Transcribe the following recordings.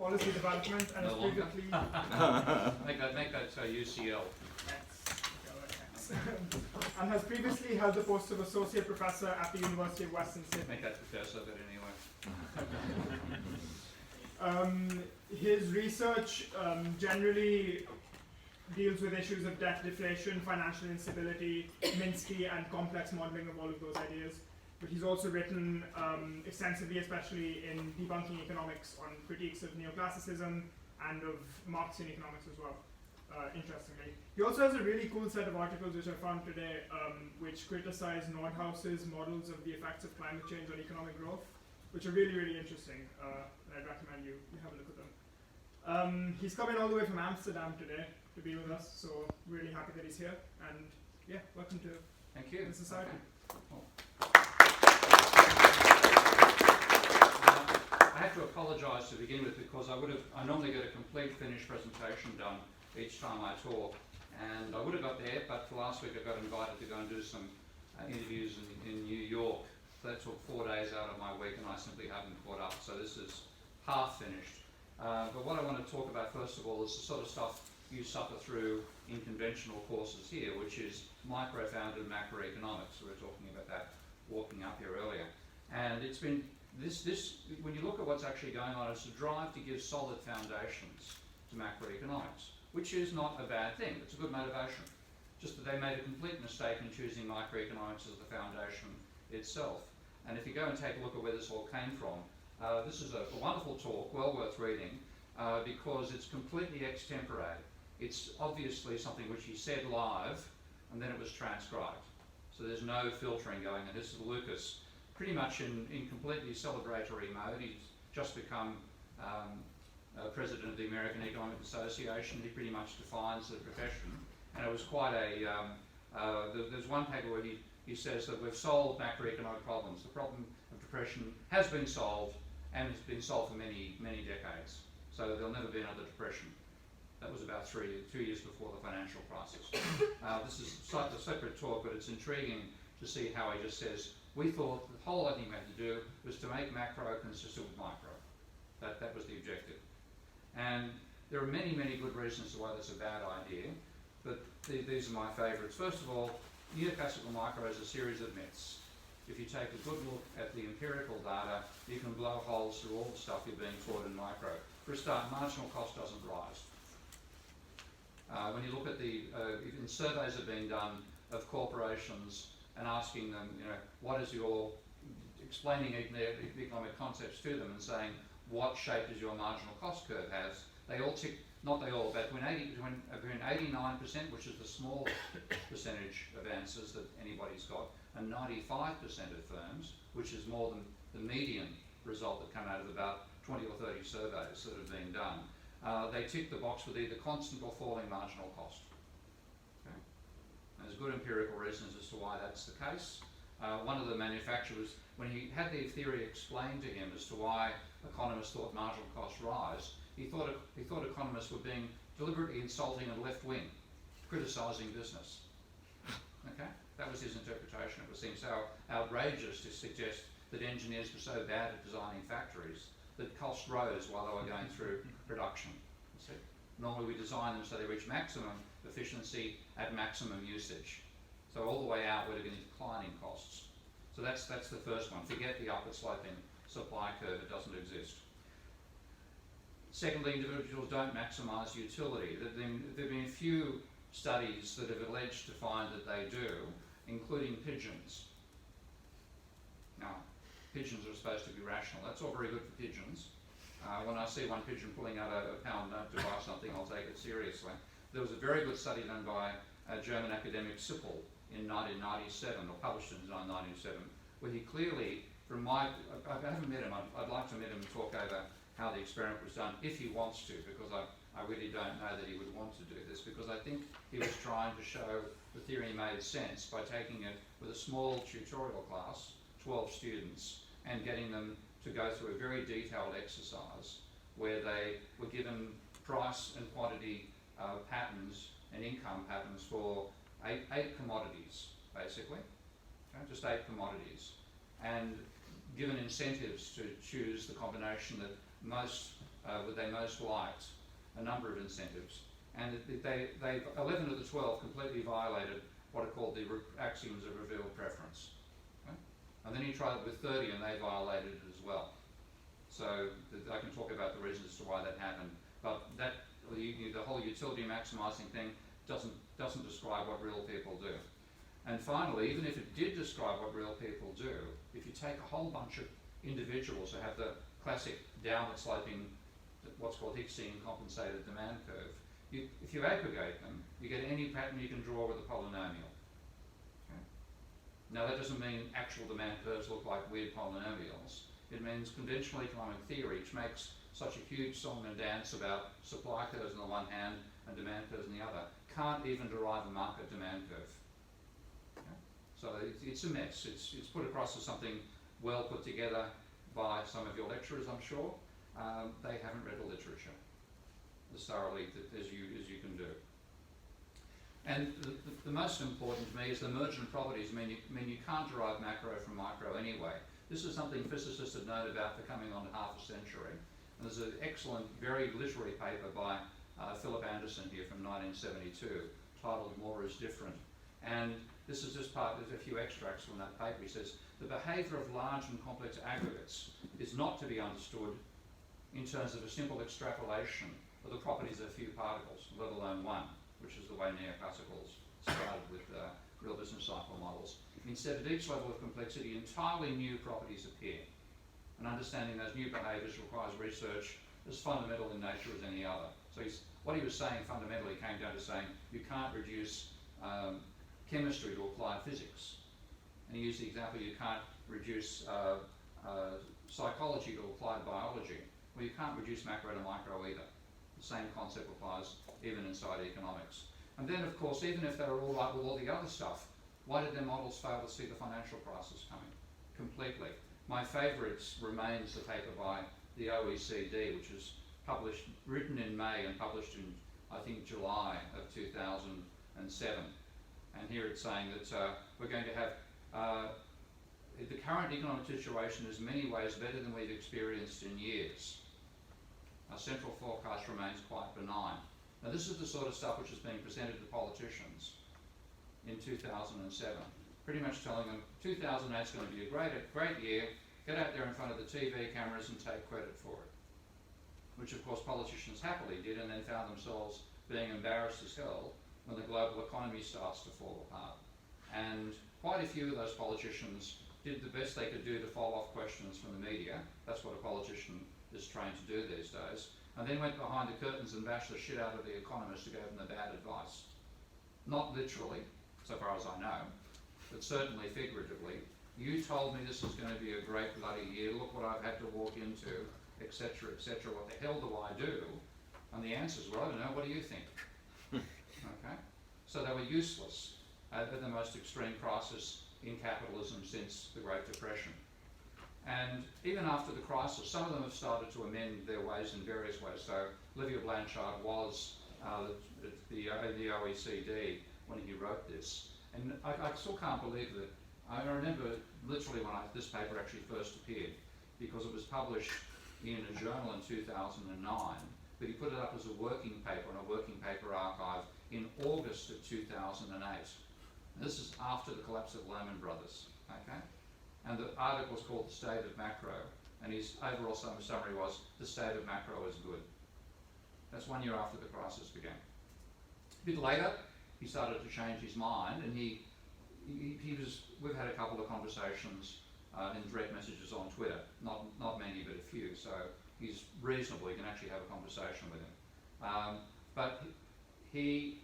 policy development and has previously make that UCL. And has previously held the post of associate professor at the University of Western Sydney. Make that professor, but anyway. His research generally deals with issues of debt deflation, financial instability, Minsky, and complex modeling of all of those ideas. But he's also written extensively, especially in debunking economics, on critiques of neoclassicism and of Marxian economics as well, interestingly. He also has a really cool set of articles which I found today, which criticize Nordhaus's models of the effects of climate change on economic growth, which are really, really interesting. I'd recommend you have a look at them. He's coming all the way from Amsterdam today to be with us, so really happy that he's here. And yeah, welcome to the society. Okay. Cool. I have to apologise to begin with because I normally get a complete finished presentation done each time I talk, and I would have got there, but for last week I got invited to go and do some interviews in New York. So that took 4 days out of my week, and I simply haven't caught up. So this is half finished. But what I want to talk about first of all is the sort of stuff you suffer through in conventional courses here, which is Macrofoundations of Macroeconomics. We were talking about that walking up here earlier. And it's been this when you look at what's actually going on, it's a drive to give solid foundations to macroeconomics, which is not a bad thing. It's a good motivation. Just that they made a complete mistake in choosing microeconomics as the foundation itself. And if you go and take a look at where this all came from, this is a wonderful talk, well worth reading, because it's completely extempore. It's obviously something which he said live, and then it was transcribed. So there's no filtering going on. This is Lucas, pretty much in completely celebratory mode. He's just become president of the American Economic Association. He pretty much defines the profession. And it was quite there's one paper where he says that we've solved macroeconomic problems. The problem of depression has been solved, and it's been solved for many, many decades. So there'll never be another depression. That was about 2 years before the financial crisis. This is a separate talk, but it's intriguing to see how he just says, we thought the whole thing we had to do was to make macro consistent with micro. That was the objective. And there are many, many good reasons why that's a bad idea, but these are my favourites. First of all, neoclassical micro is a series of myths. If you take a good look at the empirical data, you can blow holes through all the stuff you're being taught in micro. For a start, marginal cost doesn't rise. When you look at even surveys are being done of corporations and asking them, what is your, explaining economic concepts to them and saying, what shape does your marginal cost curve have? They all tick, not they all, but between 89%, which is the small percentage of answers that anybody's got, and 95% of firms, which is more than the median result that come out of about 20 or 30 surveys that have been done. They tick the box with either constant or falling marginal cost. Okay? There's good empirical reasons as to why that's the case. One of the manufacturers, when he had the theory explained to him as to why economists thought marginal costs rise, he thought economists were being deliberately insulting and left-wing, criticising business. Okay? That was his interpretation. It seemed so outrageous to suggest that engineers were so bad at designing factories that costs rose while they were going through production. See? Normally we design them so they reach maximum efficiency at maximum usage. So all the way out we're getting declining costs. So that's the first one. Forget the upward sloping supply curve, it doesn't exist. Secondly, individuals don't maximise utility. There have been a few studies that have alleged to find that they do, including pigeons. Now, pigeons are supposed to be rational. That's all very good for pigeons. When I see one pigeon pulling out a pound note to buy something, I'll take it seriously. There was a very good study done by a German academic Sippel in 1997, or published in 1997, where he clearly, I haven't met him, I'd like to meet him and talk over how the experiment was done, if he wants to, because I really don't know that he would want to do this, because I think he was trying to show the theory made sense by taking it with a small tutorial class, 12 students, and getting them to go through a very detailed exercise where they were given price and quantity patterns and income patterns for eight commodities, basically, okay? Just 8 commodities, and given incentives to choose the combination that most where they most liked a number of incentives, and they 11 of the 12 completely violated what are called the axioms of revealed preference. Okay? And then he tried it with 30 and they violated it as well. So I can talk about the reasons as to why that happened, but the whole utility maximising thing doesn't describe what real people do. And finally, even if it did describe what real people do, if you take a whole bunch of individuals who have the classic downward sloping, what's called Hicksian compensated demand curve, if you aggregate them, you get any pattern you can draw with a polynomial. Okay? Now that doesn't mean actual demand curves look like weird polynomials. It means conventional economic theory, which makes such a huge song and dance about supply curves on the one hand and demand curves on the other, can't even derive a market demand curve. Okay? So it's a mess. It's put across as something well put together by some of your lecturers, I'm sure. They haven't read the literature as thoroughly as you can do. And the most important to me is the emergent properties mean you can't derive macro from micro anyway. This is something physicists have known about for coming on half a century. And there's an excellent, very literary paper by Philip Anderson here from 1972, titled More is Different. And this is just there's a few extracts from that paper. He says, the behaviour of large and complex aggregates is not to be understood in terms of a simple extrapolation of the properties of a few particles, let alone one, which is the way neoclassicals started with real business cycle models. Instead, at each level of complexity, entirely new properties appear. And understanding those new behaviours requires research as fundamental in nature as any other. So what he was saying fundamentally came down to saying you can't reduce chemistry to applied physics. And he used the example you can't reduce psychology to applied biology. Well, you can't reduce macro to micro either. The same concept applies even inside economics. And then, of course, even if they were all right with all the other stuff, why did their models fail to see the financial crisis coming? Completely. My favourite remains the paper by the OECD, which was written in May and published in, I think, July of 2007. And here it's saying that we're going to have, the current economic situation is in many ways better than we've experienced in years. Our central forecast remains quite benign. Now this is the sort of stuff which is being presented to politicians in 2007, pretty much telling them 2008 is going to be a great year, get out there in front of the TV cameras and take credit for it. Which of course politicians happily did, and then found themselves being embarrassed as hell when the global economy starts to fall apart. And quite a few of those politicians did the best they could do to fall off questions from the media. That's what a politician is trained to do these days. And then went behind the curtains and bashed the shit out of the economists who gave them the bad advice. Not literally, so far as I know, but certainly figuratively. You told me this is going to be a great bloody year, look what I've had to walk into, etc., etc. What the hell do I do? And the answers were, I don't know, what do you think? Okay? So they were useless at the most extreme crisis in capitalism since the Great Depression. And even after the crisis, some of them have started to amend their ways in various ways. So Olivier Blanchard was the OECD when he wrote this. And I still can't believe that. I remember literally when this paper actually first appeared, because it was published in a journal in 2009, but he put it up as a working paper on a working paper archive in August of 2008. And this is after the collapse of Lehman Brothers, okay? And the article was called The State of Macro, and his overall summary was, the state of macro is good. That's 1 year after the crisis began. A bit later, he started to change his mind, and we've had a couple of conversations in direct messages on Twitter, not many, but a few, so he's reasonable, you can actually have a conversation with him. But he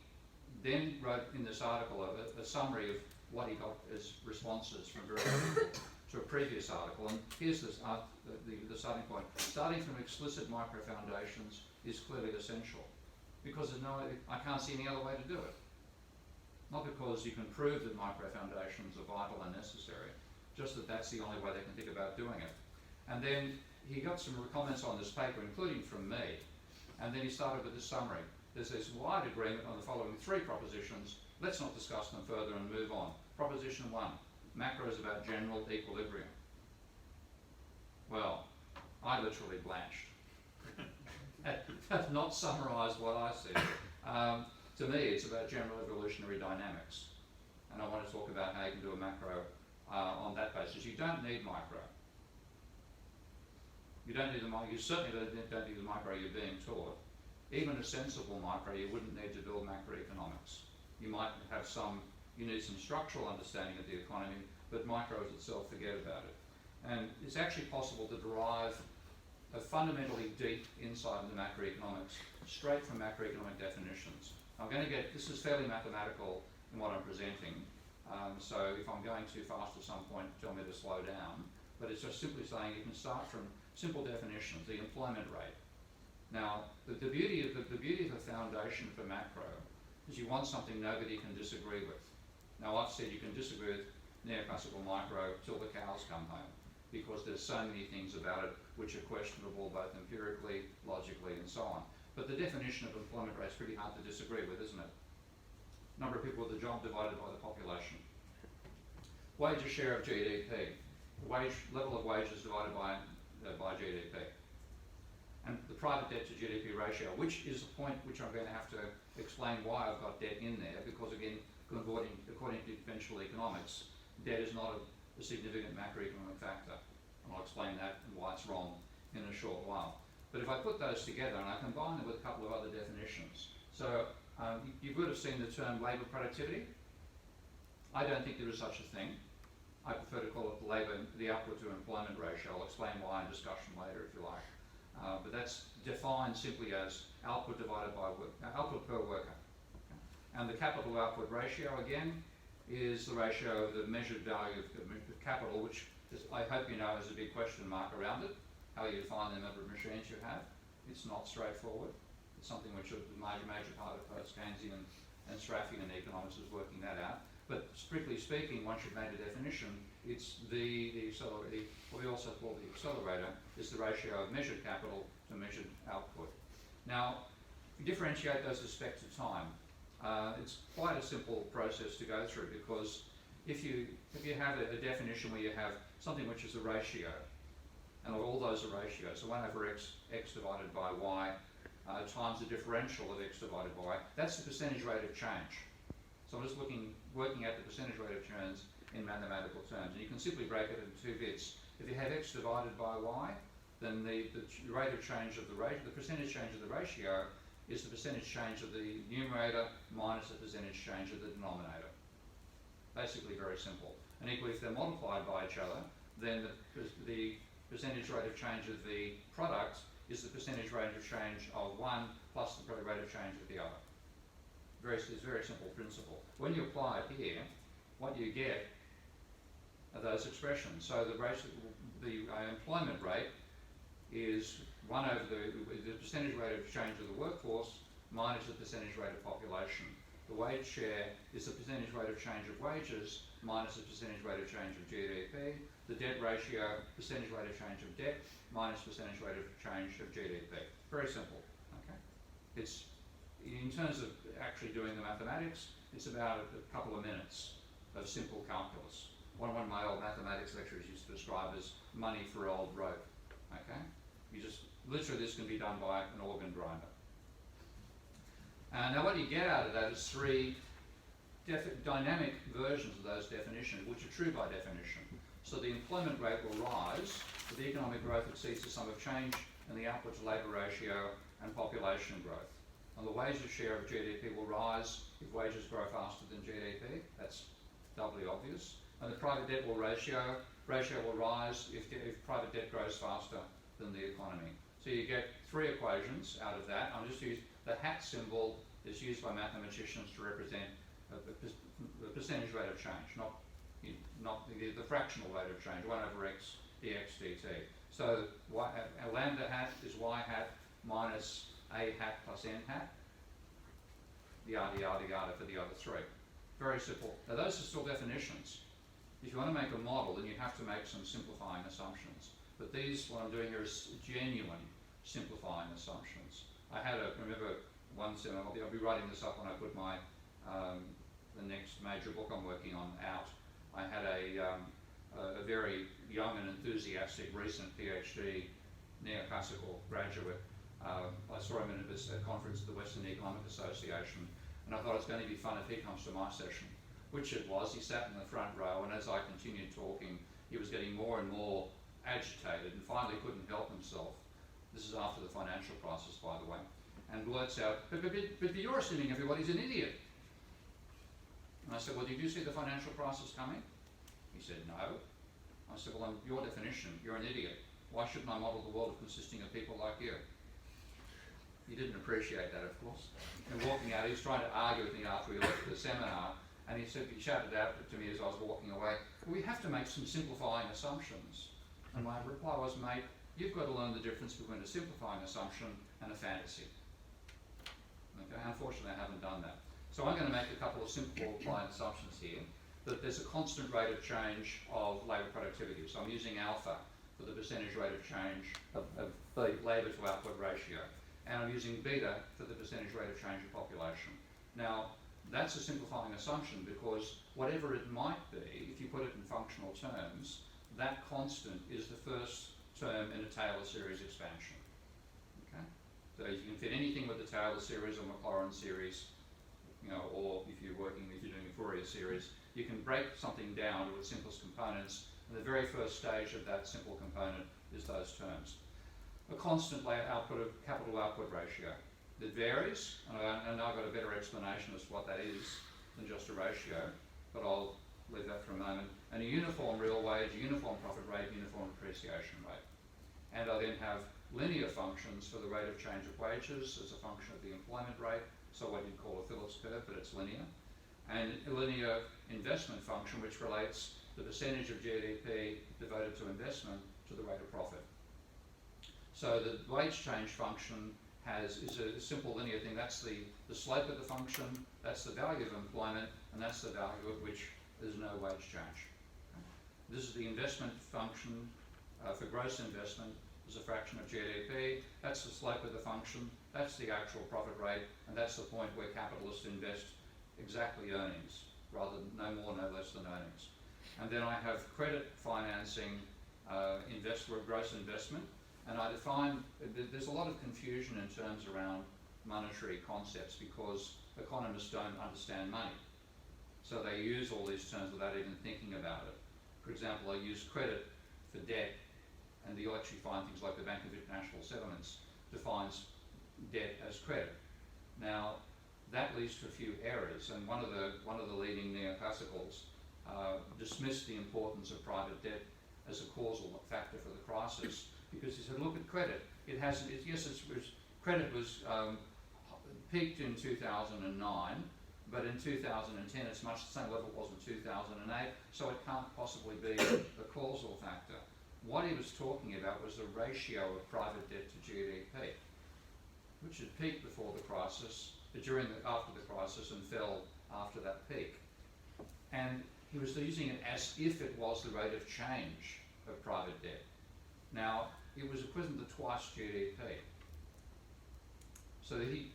then wrote in this article a summary of what he got as responses from various people to a previous article, and here's this, the starting point. Starting from explicit microfoundations is clearly essential, because I can't see any other way to do it. Not because you can prove that microfoundations are vital and necessary, just that that's the only way they can think about doing it. And then he got some comments on this paper, including from me, and then he started with this summary. There's this wide agreement on the following 3 propositions. Let's not discuss them further and move on. Proposition 1, macro is about general equilibrium. Well, I literally blanched. have not summarised what I said. To me, it's about general evolutionary dynamics. And I want to talk about how you can do a macro on that basis. You don't need micro. You don't need the micro. You certainly don't need the micro you're being taught. Even a sensible micro, you wouldn't need to build macroeconomics. You might have you need some structural understanding of the economy, but micros itself, forget about it. And it's actually possible to derive a fundamentally deep insight into macroeconomics straight from macroeconomic definitions. This is fairly mathematical in what I'm presenting, so if I'm going too fast at some point, tell me to slow down. But it's just simply saying you can start from simple definitions, the employment rate. Now, the beauty of the foundation for macro is you want something nobody can disagree with. Now, I've said you can disagree with neoclassical micro till the cows come home, because there's so many things about it which are questionable both empirically, logically, and so on. But the definition of employment rate is pretty hard to disagree with, isn't it? Number of people with a job divided by the population. Wages share of GDP. Level of wages divided by GDP. And the private debt to GDP ratio, which is the point which I'm going to have to explain why I've got debt in there, because again, according to conventional economics, debt is not a significant macroeconomic factor. And I'll explain that and why it's wrong in a short while. But if I put those together and I combine them with a couple of other definitions. So you would have seen the term labour productivity. I don't think there is such a thing. I prefer to call it the output to employment ratio. I'll explain why in discussion later if you like. But that's defined simply as output divided by output per worker. And the capital output ratio, again, is the ratio of the measured value of capital, which I hope you know has a big question mark around it, how you define the number of machines you have. It's not straightforward. It's something which a major part of both Keynesian and Straffian economics is working that out. But strictly speaking, once you've made a definition, it's what we also call the accelerator, is the ratio of measured capital to measured output. Now, if you differentiate those with respect to time, it's quite a simple process to go through, because if you have a definition where you have something which is a ratio, and all those are ratios, so 1 over x divided by y times the differential of x divided by y, that's the percentage rate of change. So I'm just working out the percentage rate of change in mathematical terms. And you can simply break it into two bits. If you have x divided by y, then the rate of change of the percentage change of the ratio is the percentage change of the numerator minus the percentage change of the denominator. Basically very simple. And equally, if they're multiplied by each other, then the percentage rate of change of the product is the percentage rate of change of one plus the rate of change of the other. It's a very simple principle. When you apply it here, what you get are those expressions. So the employment rate is 1 over the percentage rate of change of the workforce minus the percentage rate of population. The wage share is the percentage rate of change of wages minus the percentage rate of change of GDP. The debt ratio, percentage rate of change of debt minus percentage rate of change of GDP. Very simple. Okay. It's in terms of actually doing the mathematics, it's about a couple of minutes of simple calculus. One of my old mathematics lecturers used to describe as money for old rope. Okay. Literally this can be done by an organ grinder. Now what you get out of that is 3 dynamic versions of those definitions, which are true by definition. So the employment rate will rise if the economic growth exceeds the sum of change in the output to labour ratio and population growth. And the wages share of GDP will rise if wages grow faster than GDP. That's doubly obvious. And the private debt ratio will rise if private debt grows faster than the economy. So you get 3 equations out of that. I'm just using the hat symbol is used by mathematicians to represent the percentage rate of change, not the fractional rate of change, 1 over x dx dt. So lambda hat is y hat minus a hat plus n hat, yada yada yada for the other 3. Very simple. Now those are still definitions. If you want to make a model, then you have to make some simplifying assumptions. But what I'm doing here is genuine simplifying assumptions. I remember one seminar, I'll be writing this up when I put my the next major book I'm working on out. I had a very young and enthusiastic recent PhD neoclassical graduate I saw him at a conference at the Western Economic Association, and I thought it was going to be fun if he comes to my session, which it was. He sat in the front row, and as I continued talking, he was getting more and more agitated and finally couldn't help himself. This is after the financial crisis, by the way, and blurts out, but you're assuming everybody's an idiot. And I said, well, did you see the financial crisis coming? He said, no. I said, well, on your definition, you're an idiot. Why shouldn't I model the world consisting of people like you? He didn't appreciate that, of course. And walking out, he was trying to argue with me after we left the seminar, and he shouted out to me as I was walking away, well, we have to make some simplifying assumptions. And my reply was, mate, you've got to learn the difference between a simplifying assumption and a fantasy. Okay, unfortunately, I haven't done that. So I'm going to make a couple of simple applied assumptions here, that there's a constant rate of change of labour productivity. So I'm using alpha for the percentage rate of change of the labour to output ratio. And I'm using beta for the percentage rate of change of population. Now, that's a simplifying assumption because whatever it might be, if you put it in functional terms, that constant is the first term in a Taylor series expansion. Okay? So you can fit anything with the Taylor series or Maclaurin series, or if you're doing a Fourier series, you can break something down to its simplest components, and the very first stage of that simple component is those terms. A constant capital output ratio that varies, and I've got a better explanation as to what that is than just a ratio, but I'll leave that for a moment. And a uniform real wage, uniform profit rate, uniform depreciation rate. And I then have linear functions for the rate of change of wages as a function of the employment rate, so what you'd call a Phillips curve, but it's linear. And a linear investment function which relates the percentage of GDP devoted to investment to the rate of profit. So the wage change function is a simple linear thing. That's the slope of the function, that's the value of employment, and that's the value at which there's no wage change. This is the investment function for gross investment as a fraction of GDP. That's the slope of the function, that's the actual profit rate, and that's the point where capitalists invest exactly earnings, rather than no more, no less than earnings. And then I have credit financing gross investment. And I define, there's a lot of confusion in terms around monetary concepts because economists don't understand money. So they use all these terms without even thinking about it. For example, I use credit for debt, and you'll actually find things like the Bank of International Settlements defines debt as credit. Now, that leads to a few errors, and one of the leading neoclassicals dismissed the importance of private debt as a causal factor for the crisis. Because he said, look at credit. Credit was peaked in 2009, but in 2010 it's much the same level it was in 2008, so it can't possibly be the causal factor. What he was talking about was the ratio of private debt to GDP, which had peaked before the crisis, but after the crisis and fell after that peak. And he was using it as if it was the rate of change of private debt. Now, it was equivalent to twice GDP. So that he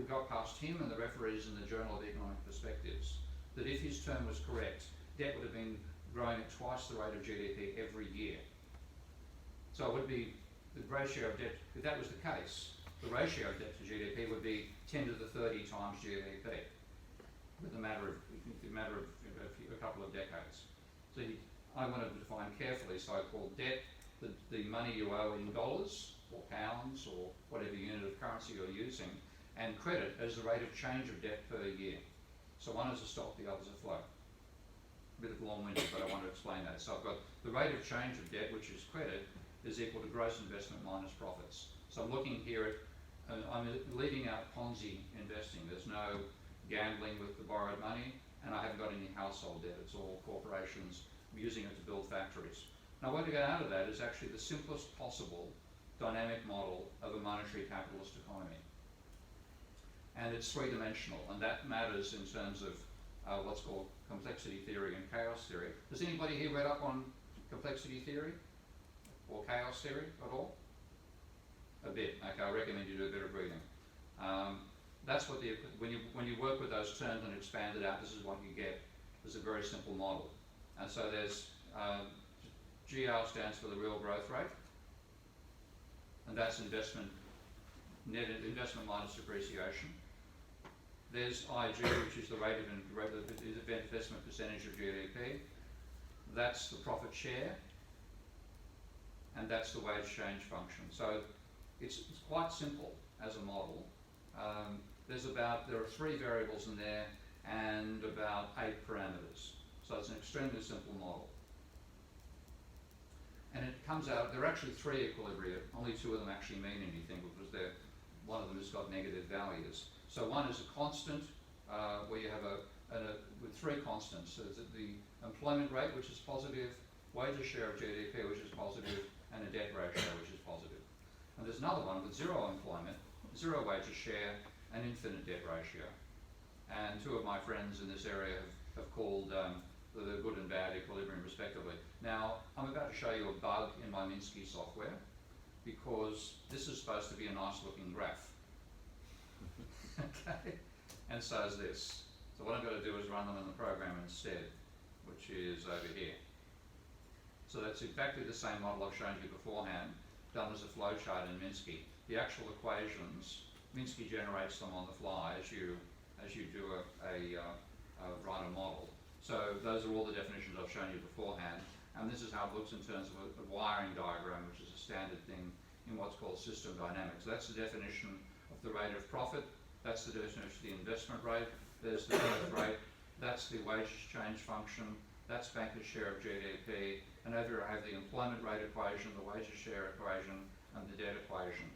got past him and the referees in the Journal of Economic Perspectives that if his term was correct, debt would have been growing at twice the rate of GDP every year. So it would be the ratio of debt, if that was the case, the ratio of debt to GDP would be 10 to the 30 times GDP with a matter of a couple of decades. So I wanted to define carefully so-called debt, the money you owe in dollars or pounds or whatever unit of currency you're using, and credit as the rate of change of debt per year. So one is a stock, the other is a flow. A bit of long-winded, but I want to explain that. So I've got the rate of change of debt, which is credit, is equal to gross investment minus profits. So I'm looking here at, I'm leaving out Ponzi investing. There's no gambling with the borrowed money, and I haven't got any household debt. It's all corporations using it to build factories. Now what to get out of that is actually the simplest possible dynamic model of a monetary capitalist economy. And it's three-dimensional, and that matters in terms of what's called complexity theory and chaos theory. Has anybody here read up on complexity theory or chaos theory at all? A bit. Okay, I recommend you do a bit of reading. That's what when you work with those terms and expand it out, this is what you get. There's a very simple model. And so there's GR stands for the real growth rate, and that's investment net investment minus depreciation. There's IG, which is the rate of investment percentage of GDP. That's the profit share, and that's the wage change function. So it's quite simple as a model. There are 3 variables in there and about 8 parameters. So it's an extremely simple model. And it comes out, there are actually 3 equilibria, only 2 of them actually mean anything because one of them has got negative values. So one is a constant, where you have with 3 constants. So it's the employment rate, which is positive, wages share of GDP, which is positive, and a debt ratio, which is positive. And there's another one with 0 employment, 0 wages share, and infinite debt ratio. And 2 of my friends in this area have called the good and bad equilibrium respectively. Now, I'm about to show you a bug in my Minsky software because this is supposed to be a nice looking graph. Okay? And so is this. So what I'm going to do is run them in the program instead, which is over here. So that's exactly the same model I've shown you beforehand, done as a flowchart in Minsky. The actual equations, Minsky generates them on the fly as you do write a model. So those are all the definitions I've shown you beforehand, and this is how it looks in terms of a wiring diagram, which is a standard thing in what's called system dynamics. So that's the definition of the rate of profit, that's the definition of the investment rate, there's the growth rate, that's the wage change function, that's bankers' share of GDP, and over here I have the employment rate equation, the wages share equation, and the debt equation.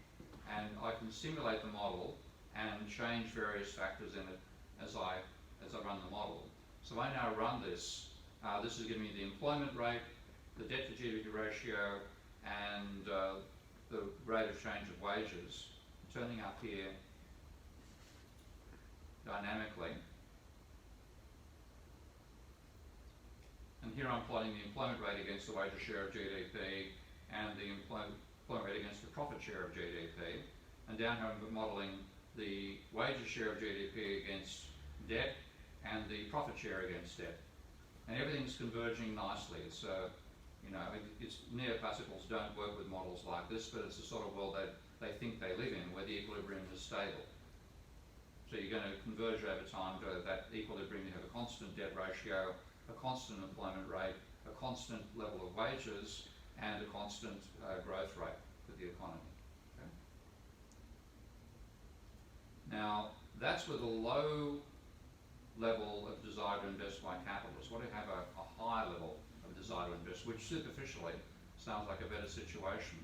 And I can simulate the model and change various factors in it as I run the model. So I now run this. This is giving me the employment rate, the debt to GDP ratio, and the rate of change of wages. Turning up here dynamically. And here I'm plotting the employment rate against the wages share of GDP and the employment rate against the profit share of GDP. And down here I'm modelling the wages share of GDP against debt and the profit share against debt. And everything's converging nicely. It's, neoclassicals don't work with models like this, but it's the sort of world that they think they live in, where the equilibrium is stable. So you're going to converge over time to that equilibrium. You have a constant debt ratio, a constant employment rate, a constant level of wages, and a constant growth rate for the economy. Okay? Now, that's with a low level of desire to invest by capitalists. What do you have a high level of desire to invest, which superficially sounds like a better situation.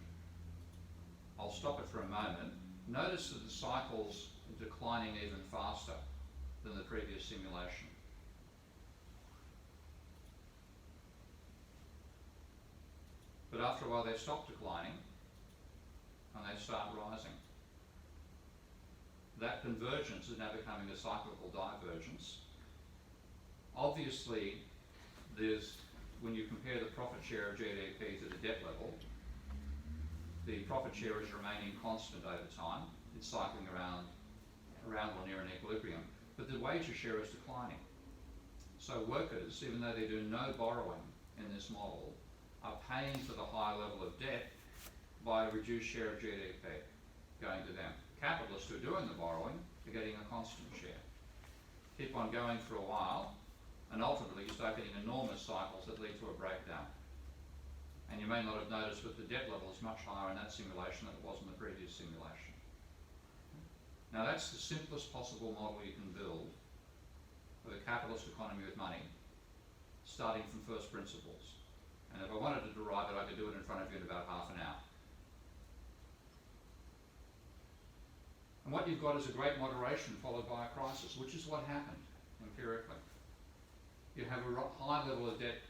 I'll stop it for a moment. Notice that the cycles are declining even faster than the previous simulation. But after a while they stop declining and they start rising. That convergence is now becoming a cyclical divergence. Obviously, when you compare the profit share of GDP to the debt level, the profit share is remaining constant over time. It's cycling around or near an equilibrium, but the wages share is declining. So workers, even though they do no borrowing in this model, are paying for the high level of debt by a reduced share of GDP going to them. Capitalists who are doing the borrowing are getting a constant share. Keep on going for a while, and ultimately you start getting enormous cycles that lead to a breakdown. And you may not have noticed, but the debt level is much higher in that simulation than it was in the previous simulation. Now that's the simplest possible model you can build of a capitalist economy with money, starting from first principles. And if I wanted to derive it, I could do it in front of you in about half an hour. And what you've got is a great moderation followed by a crisis, which is what happened empirically. You have a high level of debt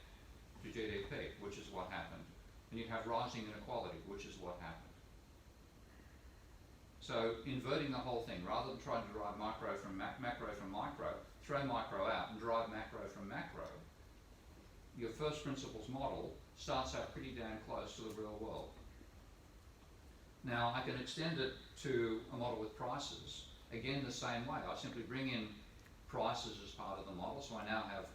to GDP, which is what happened. And you have rising inequality, which is what happened. So inverting the whole thing, rather than trying to derive macro from micro, throw micro out and derive macro from macro, your first principles model starts out pretty damn close to the real world. Now I can extend it to a model with prices, again the same way. I simply bring in prices as part of the model, so I now have,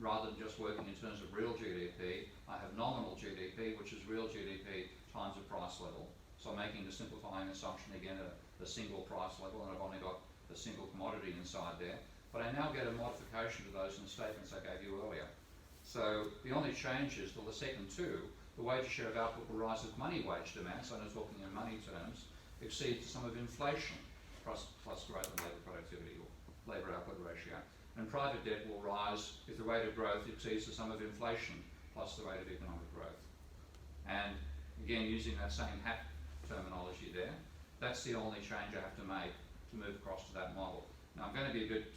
rather than just working in terms of real GDP, I have nominal GDP, which is real GDP times a price level. So I'm making the simplifying assumption again a single price level and I've only got a single commodity inside there. But I now get a modification to those in the statements I gave you earlier. So the only change is, well, the second two, the wages share of output will rise as money wage demand, so I'm talking in money terms, exceeds the sum of inflation plus growth in labour productivity or labour output ratio. And private debt will rise if the rate of growth exceeds the sum of inflation plus the rate of economic growth. And again, using that same HAP terminology there, that's the only change I have to make to move across to that model. Now I'm going to be a bit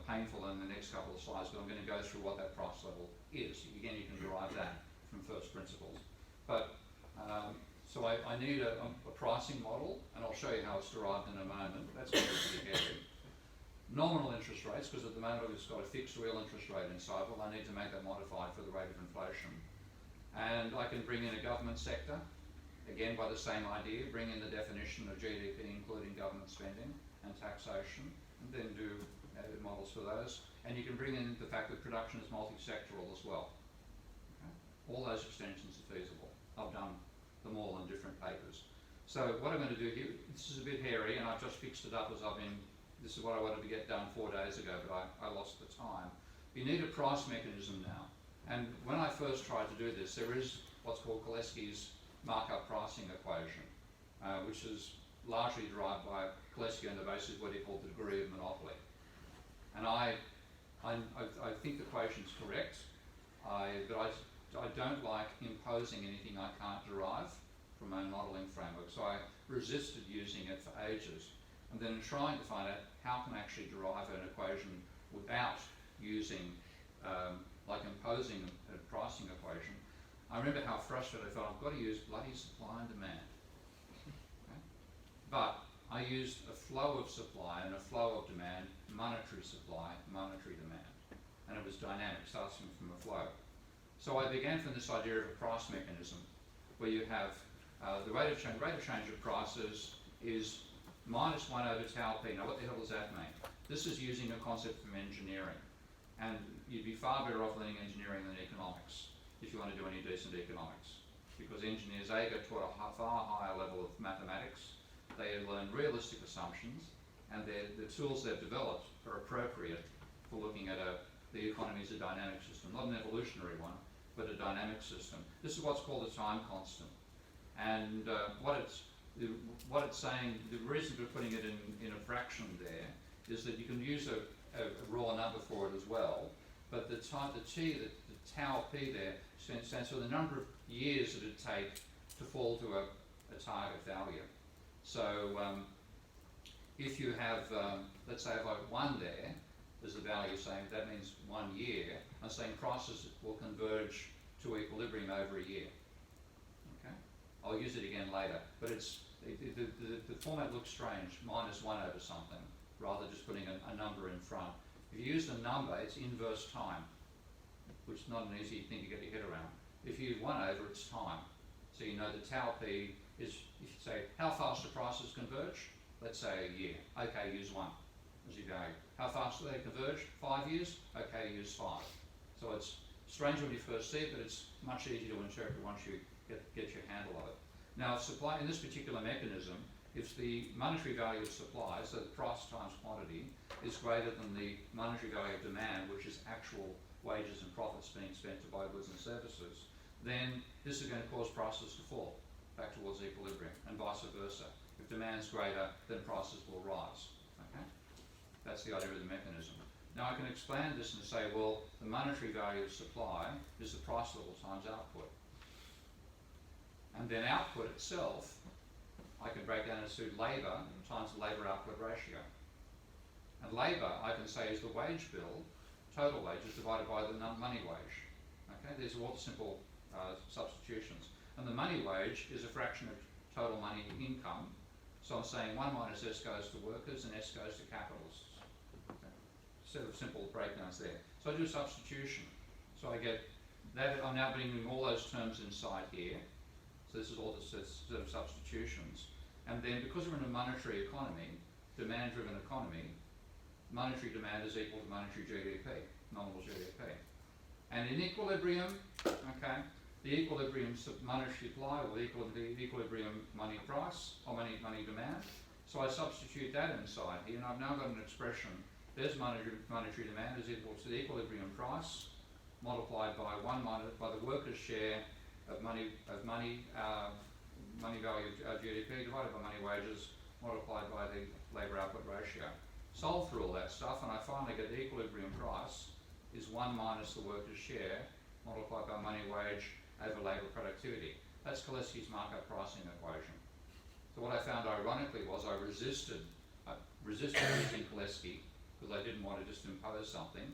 painful in the next couple of slides, but I'm going to go through what that price level is. Again, you can derive that from first principles. But so I need a pricing model, and I'll show you how it's derived in a moment. That's going to be getting. Nominal interest rates, because at the moment it's got a fixed real interest rate inside, well, I need to make that modified for the rate of inflation. And I can bring in a government sector, again by the same idea, bring in the definition of GDP including government spending and taxation, and then do models for those. And you can bring in the fact that production is multi-sectoral as well. Okay? All those extensions are feasible. I've done them all in different papers. So what I'm going to do here, this is a bit hairy and I've just fixed it up as this is what I wanted to get done 4 days ago, but I lost the time. You need a price mechanism now. And when I first tried to do this, there is what's called Koleski's markup pricing equation, which is largely derived by Koleski on the basis of what he called the degree of monopoly. And I think the equation's correct, but I don't like imposing anything I can't derive from my modelling framework. So I resisted using it for ages. And then trying to find out how can I actually derive an equation without using, like imposing a pricing equation. I remember how frustrated I felt. I've got to use bloody supply and demand. Okay? But I used a flow of supply and a flow of demand, monetary supply, monetary demand. And it was dynamic, starting from a flow. So I began from this idea of a price mechanism where you have the rate of change of prices is minus 1 over tau p. Now what the hell does that mean? This is using a concept from engineering. And you'd be far better off learning engineering than economics if you want to do any decent economics. Because engineers, A, go taught a far higher level of mathematics, they learn realistic assumptions, and the tools they've developed are appropriate for looking at the economy as a dynamic system, not an evolutionary one, but a dynamic system. This is what's called a time constant. And what it's saying, the reason for putting it in a fraction there is that you can use a raw number for it as well, but the tau p there stands for the number of years that it take to fall to a target value. So if you have, let's say if I have 1 there, there's a value saying that means 1 year. I'm saying prices will converge to equilibrium over a year. Okay, I'll use it again later, but the format looks strange, minus 1 over something, rather than just putting a number in front. If you use the number, it's inverse time, which is not an easy thing to get your head around. If you use 1 over, it's time. So you know the tau p is, if you say, how fast do prices converge? Let's say a year. Okay, use 1 as your value. How fast do they converge? 5 years? Okay, use 5. So it's strange when you first see it, but it's much easier to interpret once you get your handle of it. Now, supply in this particular mechanism, if the monetary value of supply, so the price times quantity, is greater than the monetary value of demand, which is actual wages and profits being spent to buy goods and services, then this is going to cause prices to fall back towards equilibrium, and vice versa. If demand is greater, then prices will rise. Okay? That's the idea of the mechanism. Now I can expand this and say, well, the monetary value of supply is the price level times output. And then output itself, I can break down into labour times the labour output ratio. And labour, I can say, is the wage bill, total wages, divided by the money wage. Okay, these are all simple substitutions. And the money wage is a fraction of total money income. So I'm saying 1 minus S goes to workers and S goes to capitalists. Okay. Set of simple breakdowns there. So I do substitution. So I get that, I'm now bringing all those terms inside here. So this is all the set of substitutions. And then because we're in a monetary economy, demand-driven economy, monetary demand is equal to monetary GDP, nominal GDP. And in equilibrium, okay, the equilibrium monetary supply or the equilibrium money price or money demand. So I substitute that inside here, and I've now got an expression. There's monetary demand is equal to the equilibrium price multiplied by the worker's share of money value GDP divided by money wages multiplied by the labour output ratio. Solve for all that stuff, and I finally get the equilibrium price is 1 minus the worker's share multiplied by money wage over labour productivity. That's Koleski's markup pricing equation. So what I found ironically was I resisted using Koleski because I didn't want to just impose something.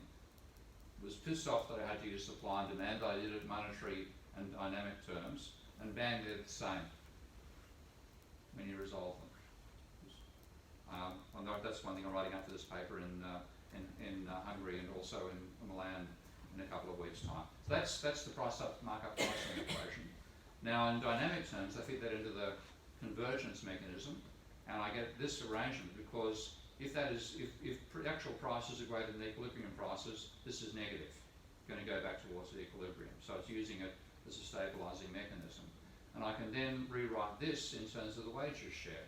Was pissed off that I had to use supply and demand. I did it in monetary and dynamic terms, and bang, they're the same when you resolve them. That's one thing I'm writing up for this paper in Hungary and also in Milan in a couple of weeks' time. So that's the markup pricing equation. Now in dynamic terms, I fit that into the convergence mechanism, and I get this arrangement because if actual prices are greater than equilibrium prices, this is negative, going to go back towards the equilibrium. So it's using it as a stabilising mechanism. And I can then rewrite this in terms of the wages share.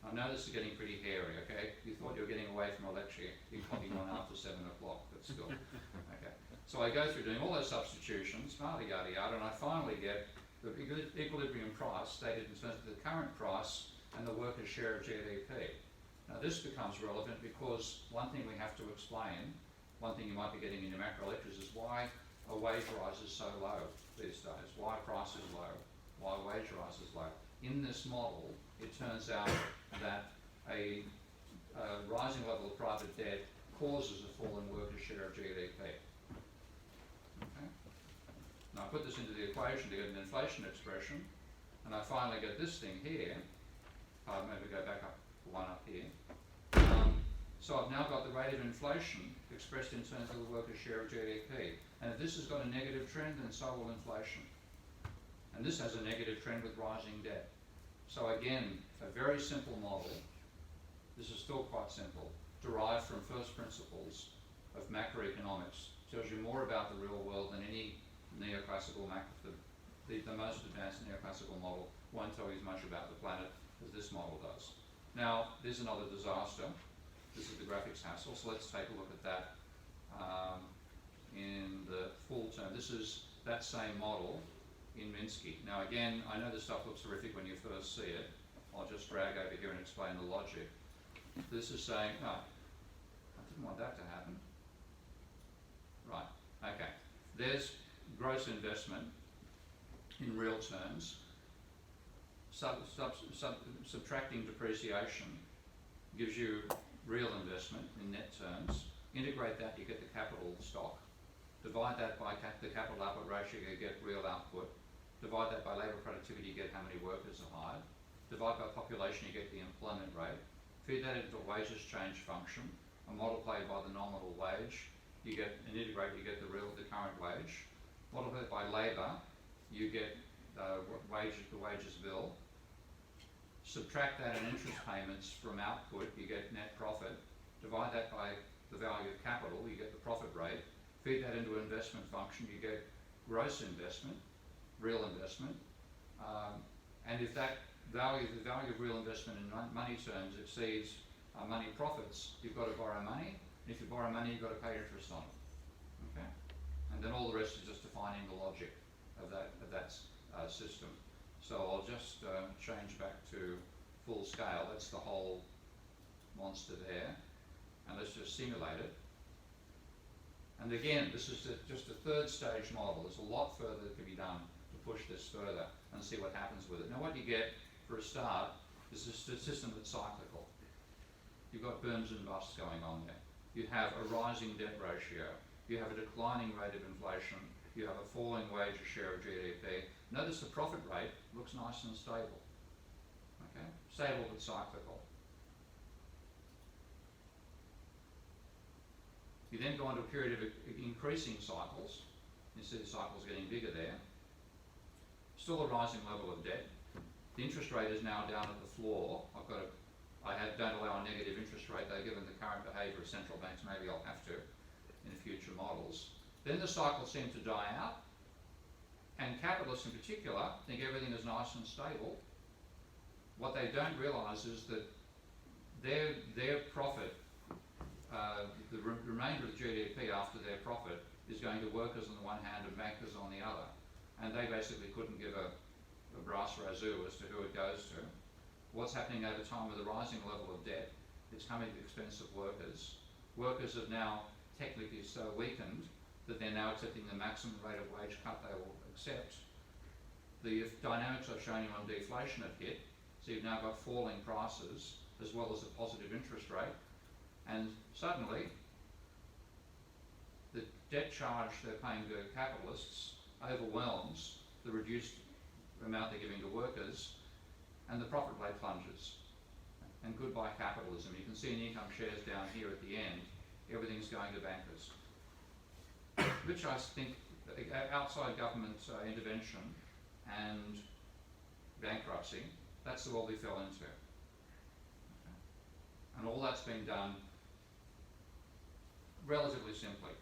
I know this is getting pretty hairy, okay? You thought you were getting away from a lecture, you're clocking on after 7 o'clock, but still. Okay. So I go through doing all those substitutions, yada yada yada, and I finally get the equilibrium price stated in terms of the current price and the worker's share of GDP. Now this becomes relevant because one thing we have to explain, one thing you might be getting in your macro lectures is why a wage rise is so low these days, why price is low, why wage rise is low. In this model, it turns out that a rising level of private debt causes a fall in workers' share of GDP. Okay? Now I put this into the equation to get an inflation expression, and I finally get this thing here. Maybe go back up one up here. So I've now got the rate of inflation expressed in terms of the workers' share of GDP. And if this has got a negative trend, then so will inflation. And this has a negative trend with rising debt. So again, a very simple model, this is still quite simple, derived from first principles of macroeconomics. Tells you more about the real world than any neoclassical the most advanced neoclassical model won't tell you as much about the planet as this model does. Now, there's another disaster. This is the graphics hassle, so let's take a look at that in the full term. This is that same model in Minsky. Now again, I know this stuff looks horrific when you first see it. I'll just drag over here and explain the logic. This is saying, no, I didn't want that to happen. Right, okay. There's gross investment in real terms. Subtracting depreciation gives you real investment in net terms. Integrate that, you get the capital stock. Divide that by the capital output ratio, you get real output. Divide that by labour productivity, you get how many workers are hired. Divide by population, you get the employment rate. Feed that into a wages change function and multiply by the nominal wage. You get, and integrate, you get the current wage. Multiply it by labour, you get the wages bill. Subtract that in interest payments from output, you get net profit. Divide that by the value of capital, you get the profit rate. Feed that into an investment function, you get gross investment, real investment. And if that the value of real investment in money terms exceeds money profits, you've got to borrow money. And if you borrow money, you've got to pay interest on it. Okay? And then all the rest is just defining the logic of that system. So I'll just change back to full scale. That's the whole monster there. And let's just simulate it. And again, this is just a third stage model. There's a lot further that can be done to push this further and see what happens with it. Now what you get for a start is a system that's cyclical. You've got booms and busts going on there. You have a rising debt ratio. You have a declining rate of inflation. You have a falling wage share of GDP. Notice the profit rate looks nice and stable. Okay? Stable but cyclical. You then go into a period of increasing cycles. You see the cycles getting bigger there. Still a rising level of debt. The interest rate is now down at the floor. Don't allow a negative interest rate, though given the current behaviour of central banks, maybe I'll have to in future models. Then the cycle seemed to die out, And capitalists in particular think everything is nice and stable. What they don't realise is that their profit, the remainder of the GDP after their profit, is going to workers on the one hand and bankers on the other. And they basically couldn't give a brass razoo as to who it goes to. What's happening over time with the rising level of debt, it's coming at the expense of workers. Workers have now technically so weakened that they're now accepting the maximum rate of wage cut they will accept. The dynamics I've shown you on deflation have hit, so you've now got falling prices as well as a positive interest rate, and suddenly the debt charge they're paying to capitalists overwhelms the reduced amount they're giving to workers, and the profit rate plunges. And goodbye capitalism. You can see in income shares down here at the end, everything's going to bankers, which I think outside government intervention and bankruptcy, that's the world we fell into. Okay. And all that's been done relatively simply,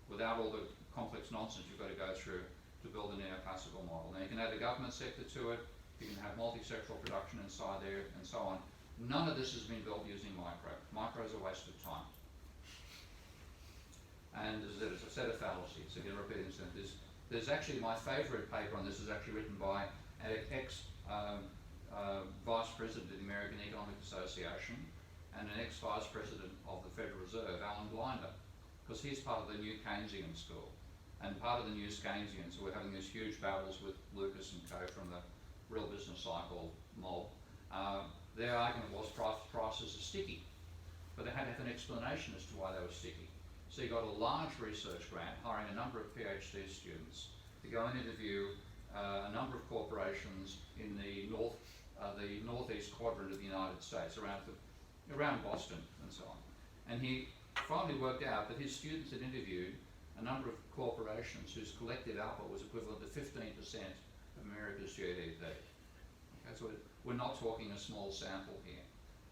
without all the complex nonsense you've got to go through to build a neoclassical model. Now you can add a government sector to it, you can have multi-sectoral production inside there, and so on. None of this has been built using micro. Micro is a waste of time. And as I said, it's a set of fallacies. Again, repeating this. There's actually, my favourite paper on this is actually written by an ex-Vice President of the American Economic Association and an ex-Vice President of the Federal Reserve, Alan Blinder, because he's part of the new Keynesian school. And part of the new Keynesians who were having these huge battles with Lucas and co from the real business cycle mob, their argument was prices are sticky, but they had to have an explanation as to why they were sticky. So you got a large research grant hiring a number of PhD students to go and interview a number of corporations in the northeast quadrant of the United States, around Boston and so on. And he finally worked out that his students had interviewed a number of corporations whose collective output was equivalent to 15% of America's GDP. Okay, so we're not talking a small sample here.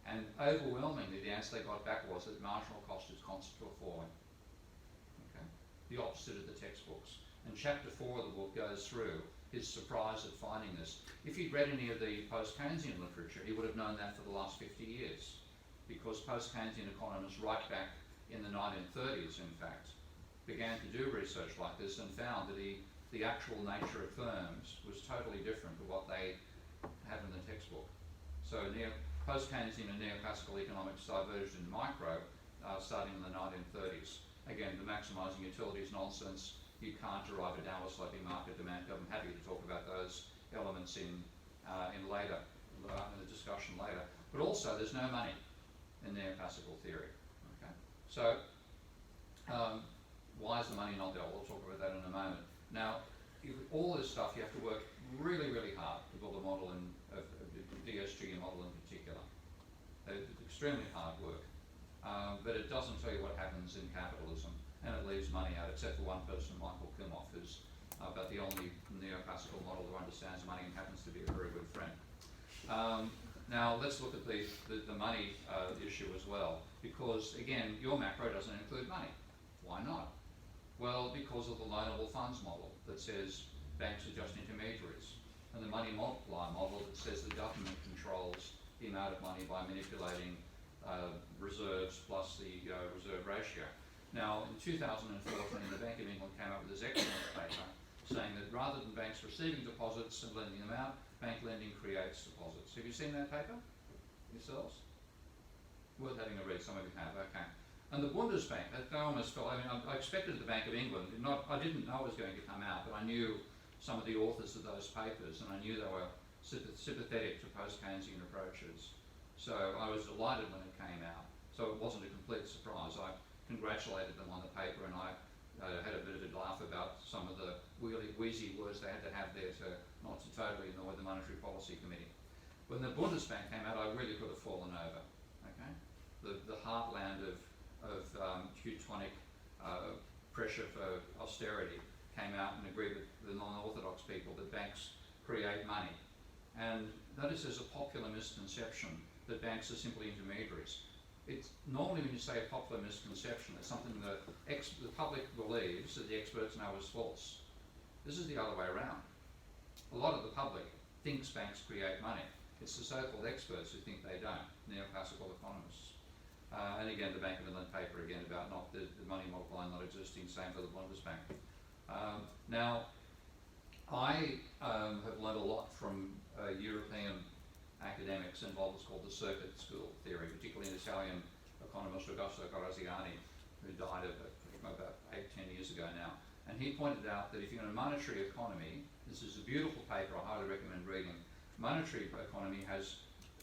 And overwhelmingly, the answer they got back was that marginal cost is constant or falling. Okay? The opposite of the textbooks. And chapter 4 of the book goes through his surprise at finding this. If he'd read any of the post-Keynesian literature, he would have known that for the last 50 years. Because post-Keynesian economists right back in the 1930s, in fact, began to do research like this and found that the actual nature of firms was totally different to what they have in the textbook. So post-Keynesian and neoclassical economics diverged in micro starting in the 1930s. Again, the maximising utilities nonsense, you can't derive a downward sloping market demand curve. I'm happy to talk about those elements in the discussion later. But also, there's no money in neoclassical theory. Okay? So, why is the money not there? We'll talk about that in a moment. Now, all this stuff, you have to work really, really hard to build a model of the DSG model in particular. It's extremely hard work, but it doesn't tell you what happens in capitalism, and it leaves money out, except for one person, Michael Kimoff, who's about the only neoclassical model who understands money and happens to be a very good friend. Now, let's look at the money issue as well, because, again, your macro doesn't include money. Why not? Well, because of the loanable funds model that says banks are just intermediaries, and the money multiplier model that says the government controls the amount of money by manipulating reserves plus the reserve ratio. Now, in 2014, the Bank of England came up with this excellent paper saying that rather than banks receiving deposits and lending them out, bank lending creates deposits. Have you seen that paper yourselves? Worth having a read, some of you have, okay. And the Bundesbank, they almost felt, I mean, I expected the Bank of England, I didn't know it was going to come out, but I knew some of the authors of those papers, and I knew they were sympathetic to post-Keynesian approaches. So I was delighted when it came out. So it wasn't a complete surprise. I congratulated them on the paper, and I had a bit of a laugh about some of the wheezy words they had to have there to not to totally annoy the Monetary Policy Committee. When the Bundesbank came out, I really could have fallen over. Okay, the heartland of Teutonic pressure for austerity came out and agreed with the non-orthodox people that banks create money. And notice there's a popular misconception that banks are simply intermediaries. It's normally when you say a popular misconception, it's something that the public believes that the experts know is false. This is the other way around. A lot of the public thinks banks create money. It's the so-called experts who think they don't, neoclassical economists. And again, the Bank of England paper again about not the money multiplier not existing, same for the Bundesbank. Now, I have learned a lot from European academics involved what's called the circuit school theory, particularly an Italian economist, Augusto Graziani, who died about 8-10 years ago now. And he pointed out that if you're in a monetary economy, this is a beautiful paper, I highly recommend reading. Monetary economy has,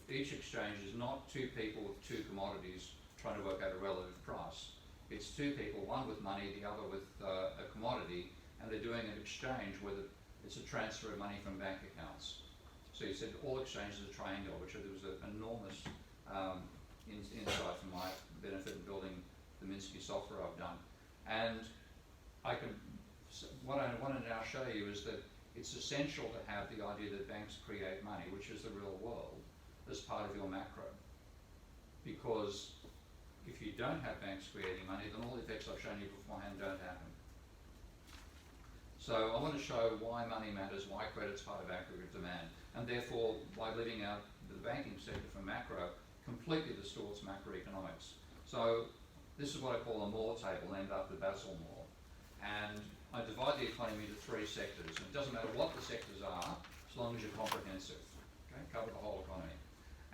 each exchange is not two people with two commodities trying to work out a relative price. It's two people, one with money, the other with a commodity, and they're doing an exchange where it's a transfer of money from bank accounts. So he said all exchanges are triangular, which there was an enormous insight from my benefit in building the Minsky software I've done. And what I want to now show you is that it's essential to have the idea that banks create money, which is the real world, as part of your macro. Because if you don't have banks creating money, then all the effects I've shown you beforehand don't happen. So I want to show why money matters, why credit's part of aggregate demand, and therefore why leaving out the banking sector from macro completely distorts macroeconomics. So this is what I call a Moore table, named after Basil Moore. And I divide the economy into three sectors. And it doesn't matter what the sectors are, as long as you're comprehensive. Okay, cover the whole economy.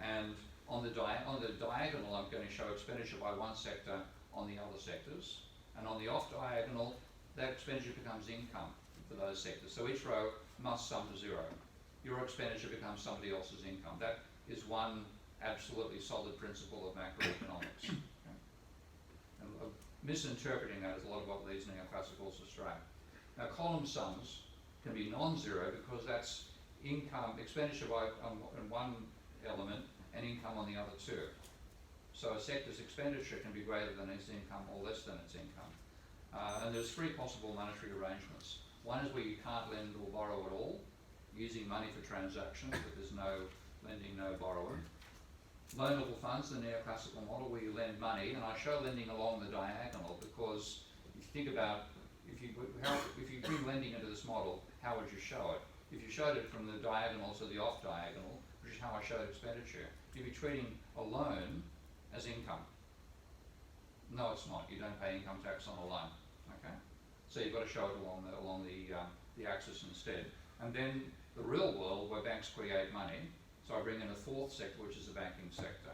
And on the diagonal, I'm going to show expenditure by one sector on the other sectors. And on the off diagonal, that expenditure becomes income for those sectors. So each row must sum to zero. Your expenditure becomes somebody else's income. That is one absolutely solid principle of macroeconomics. Okay? And misinterpreting that is a lot of what leads neoclassicals astray. Now, column sums can be non-zero because that's income, expenditure in one element and income on the other two. So a sector's expenditure can be greater than its income or less than its income. And there's three possible monetary arrangements. One is where you can't lend or borrow at all, using money for transactions, but there's no lending, no borrowing. Loanable funds, the neoclassical model, where you lend money, and I show lending along the diagonal because if you think about, if you bring lending into this model, how would you show it? If you showed it from the diagonal to the off diagonal, which is how I showed expenditure, you'd be treating a loan as income. No, it's not. You don't pay income tax on a loan. Okay, so you've got to show it along the axis instead. And then the real world, where banks create money. So I bring in a fourth sector, which is the banking sector,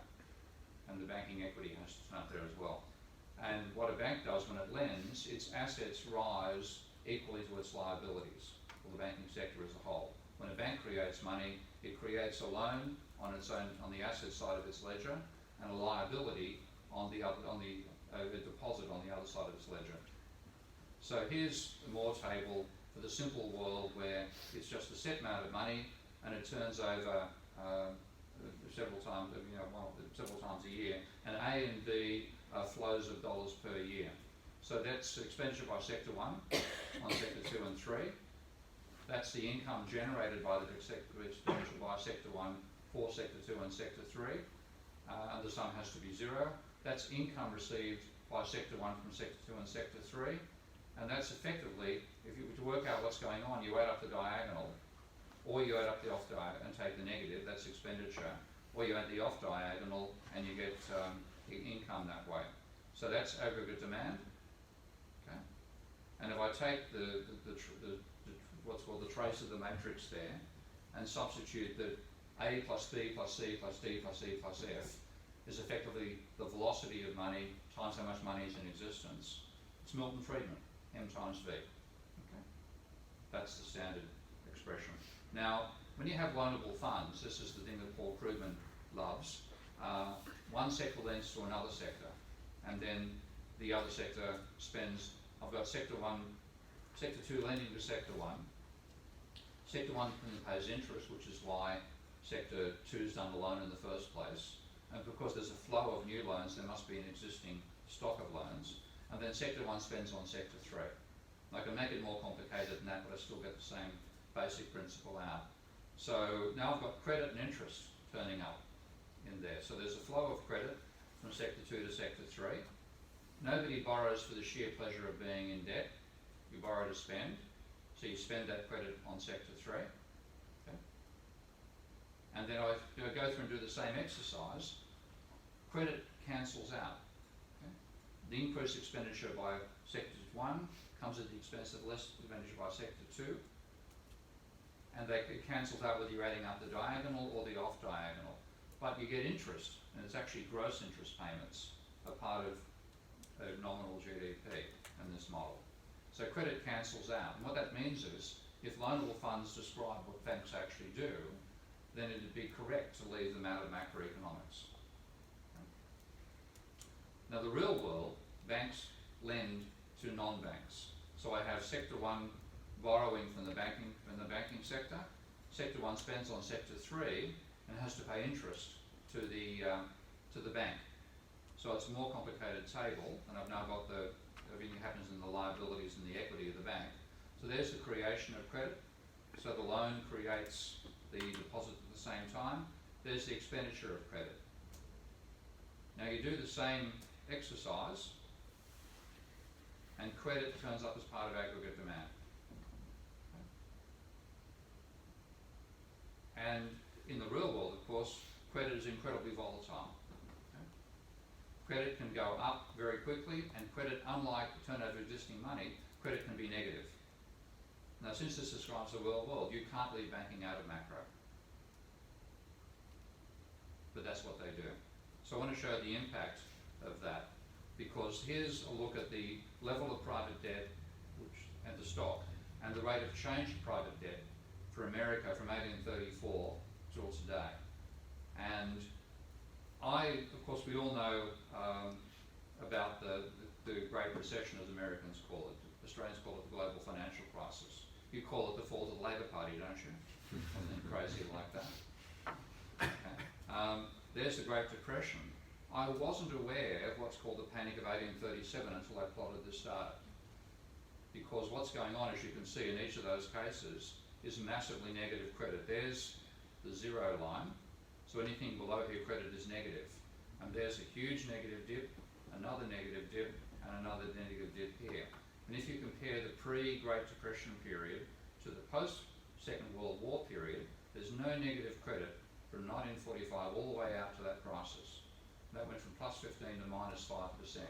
and the banking equity has to start there as well. And what a bank does when it lends, its assets rise equally to its liabilities, for the banking sector as a whole. When a bank creates money, it creates a loan on its own, on the asset side of its ledger, and a liability on the a deposit on the other side of its ledger. So here's a Moore table for the simple world where it's just a set amount of money and it turns over several times a year, and A and B are flows of dollars per year. So that's expenditure by sector 1 on sector 2 and 3. That's the income generated by the expenditure by sector 1 for sector 2 and sector 3. And the sum has to be zero. That's income received by sector 1 from sector 2 and sector 3. And that's effectively, if you were to work out what's going on, you add up the diagonal, or you add up the off diagonal and take the negative, that's expenditure, or you add the off diagonal and you get income that way. So that's aggregate demand. Okay. And if I take the what's called the trace of the matrix there, and substitute that A plus B plus C plus D plus E plus F is effectively the velocity of money times how much money is in existence. It's Milton Friedman, M times V. Okay? That's the standard expression. Now, when you have loanable funds, this is the thing that Paul Krugman loves. One sector lends to another sector, and then the other sector spends. I've got sector 2 lending to sector 1. Sector 1 pays interest, which is why sector 2's done the loan in the first place. And because there's a flow of new loans, there must be an existing stock of loans. And then sector 1 spends on sector 3. I can make it more complicated than that, but I still get the same basic principle out. So now I've got credit and interest turning up in there. So there's a flow of credit from sector 2 to sector 3. Nobody borrows for the sheer pleasure of being in debt. You borrow to spend. So you spend that credit on sector 3. Okay. And then I go through and do the same exercise. Credit cancels out. Okay. The increased expenditure by sector 1 comes at the expense of less expenditure by sector 2. And it cancels out whether you're adding up the diagonal or the off diagonal. But you get interest, and it's actually gross interest payments, a part of nominal GDP in this model. So credit cancels out. And what that means is, if loanable funds describe what banks actually do, then it would be correct to leave them out of macroeconomics. Okay. Now the real world, banks lend to non-banks. So I have sector 1 borrowing from the banking sector. Sector 1 spends on sector 3 and has to pay interest to the bank. So it's a more complicated table, and I've now got everything happens in the liabilities and the equity of the bank. So there's the creation of credit. So the loan creates the deposit at the same time. There's the expenditure of credit. Now you do the same exercise, and credit turns up as part of aggregate demand. And in the real world, of course, credit is incredibly volatile. Okay. Credit can go up very quickly, and credit, unlike the turnover of existing money, credit can be negative. Now, since this describes the real world, you can't leave banking out of macro. But that's what they do. So I want to show the impact of that, because here's a look at the level of private debt and the stock, and the rate of change of private debt for America from 1834 till today. And of course, we all know about the Great Recession, as Americans call it. Australians call it the global financial crisis. You call it the fall of the Labor Party, don't you? Something crazy like that. Okay. There's the Great Depression. I wasn't aware of what's called the Panic of 1837 until I plotted this data. Because what's going on, as you can see in each of those cases, is massively negative credit. There's the zero line, so anything below here credit is negative. And there's a huge negative dip, another negative dip, and another negative dip here. And if you compare the pre-Great Depression period to the post-Second World War period, there's no negative credit from 1945 all the way out to that crisis. That went from plus 15 to minus 5%.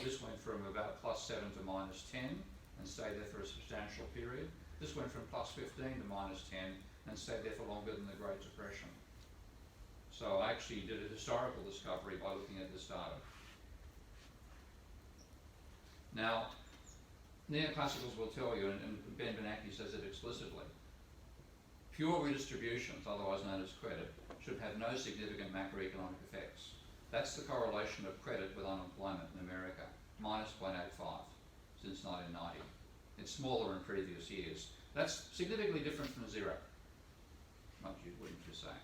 This went from about plus 7 to minus 10 and stayed there for a substantial period. This went from plus 15 to minus 10 and stayed there for longer than the Great Depression. So I actually did a historical discovery by looking at this data. Now, neoclassicals will tell you, and Ben Bernanke says it explicitly, pure redistributions, otherwise known as credit, should have no significant macroeconomic effects. That's the correlation of credit with unemployment in America, minus 0.85 since 1990. It's smaller in previous years. That's significantly different from zero, wouldn't you say?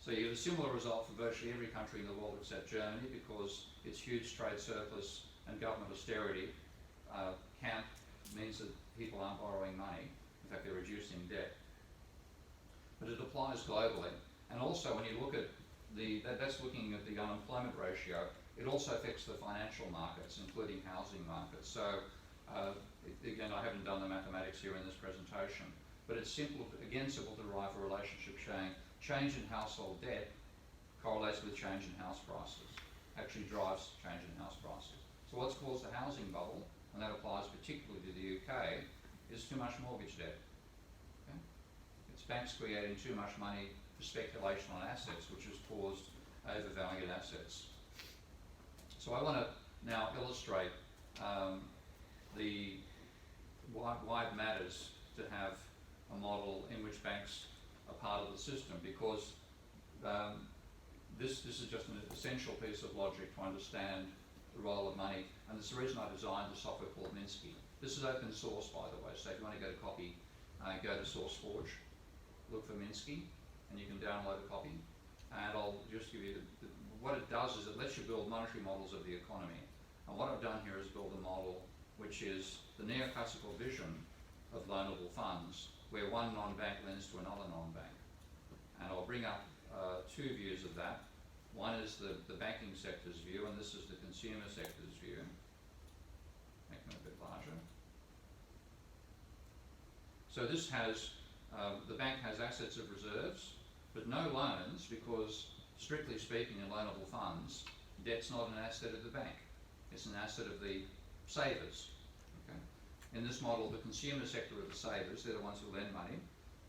So you have a similar result for virtually every country in the world except Germany, because its huge trade surplus and government austerity means that people aren't borrowing money. In fact, they're reducing debt. But it applies globally. And also when you look at that's looking at the unemployment ratio, it also affects the financial markets, including housing markets. So again, I haven't done the mathematics here in this presentation, but it's simple to derive a relationship showing change in household debt correlates with change in house prices, actually drives change in house prices. So what's caused the housing bubble, and that applies particularly to the UK, is too much mortgage debt. Okay? It's banks creating too much money for speculation on assets, which has caused overvalued assets. So I want to now illustrate why it matters to have a model in which banks are part of the system, because this is just an essential piece of logic to understand the role of money, and it's the reason I designed the software called Minsky. This is open source, by the way, so if you want to get a copy, go to SourceForge, look for Minsky, and you can download a copy. And I'll just give you what it does is it lets you build monetary models of the economy. And what I've done here is build a model which is the neoclassical vision of loanable funds, where one non-bank lends to another non-bank. And I'll bring up two views of that. One is the banking sector's view, and this is the consumer sector's view. Make them a bit larger. So this has, the bank has assets of reserves, but no loans, because strictly speaking in loanable funds, debt's not an asset of the bank. It's an asset of the savers. Okay? In this model, the consumer sector are the savers, they're the ones who lend money.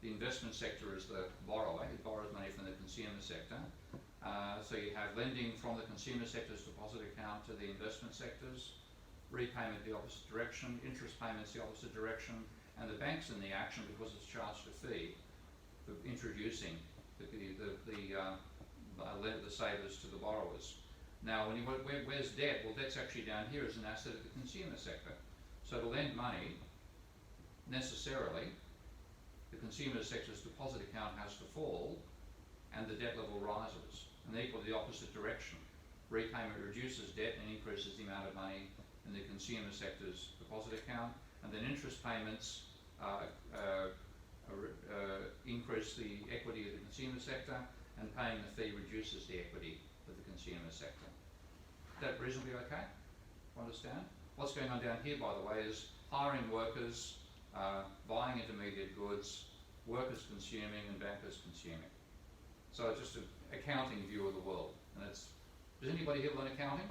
The investment sector is the borrower, who borrows money from the consumer sector. So you have lending from the consumer sector's deposit account to the investment sectors, repayment the opposite direction, interest payments the opposite direction, and the bank's in the action because it's charged a fee for introducing the savers to the borrowers. Now, where's debt? Well, debt's actually down here as an asset of the consumer sector. So to lend money, necessarily, the consumer sector's deposit account has to fall and the debt level rises, and they equal the opposite direction. Repayment reduces debt and increases the amount of money in the consumer sector's deposit account, and then interest payments increase the equity of the consumer sector, and paying the fee reduces the equity of the consumer sector. Is that reasonably okay? Understand? What's going on down here, by the way, is hiring workers, buying intermediate goods, workers consuming, and bankers consuming. So it's just an accounting view of the world. And it's, does anybody here learn accounting?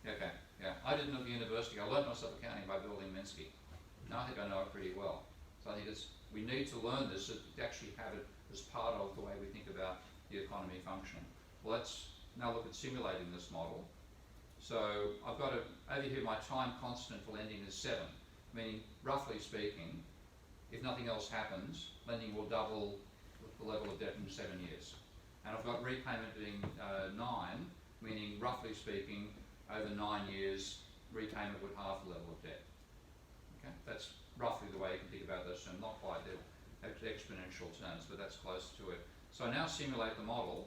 Okay, yeah. I didn't at the university. I learned myself accounting by building Minsky. Now I think I know it pretty well. So I think we need to learn this to actually have it as part of the way we think about the economy functioning. Well, let's now look at simulating this model. So I've got over here my time constant for lending is 7, meaning roughly speaking, if nothing else happens, lending will double the level of debt in 7 years. And I've got repayment being 9, meaning roughly speaking, over 9 years, repayment would halve the level of debt. Okay, that's roughly the way you can think about those terms, not quite the exponential terms, but that's close to it. So I now simulate the model,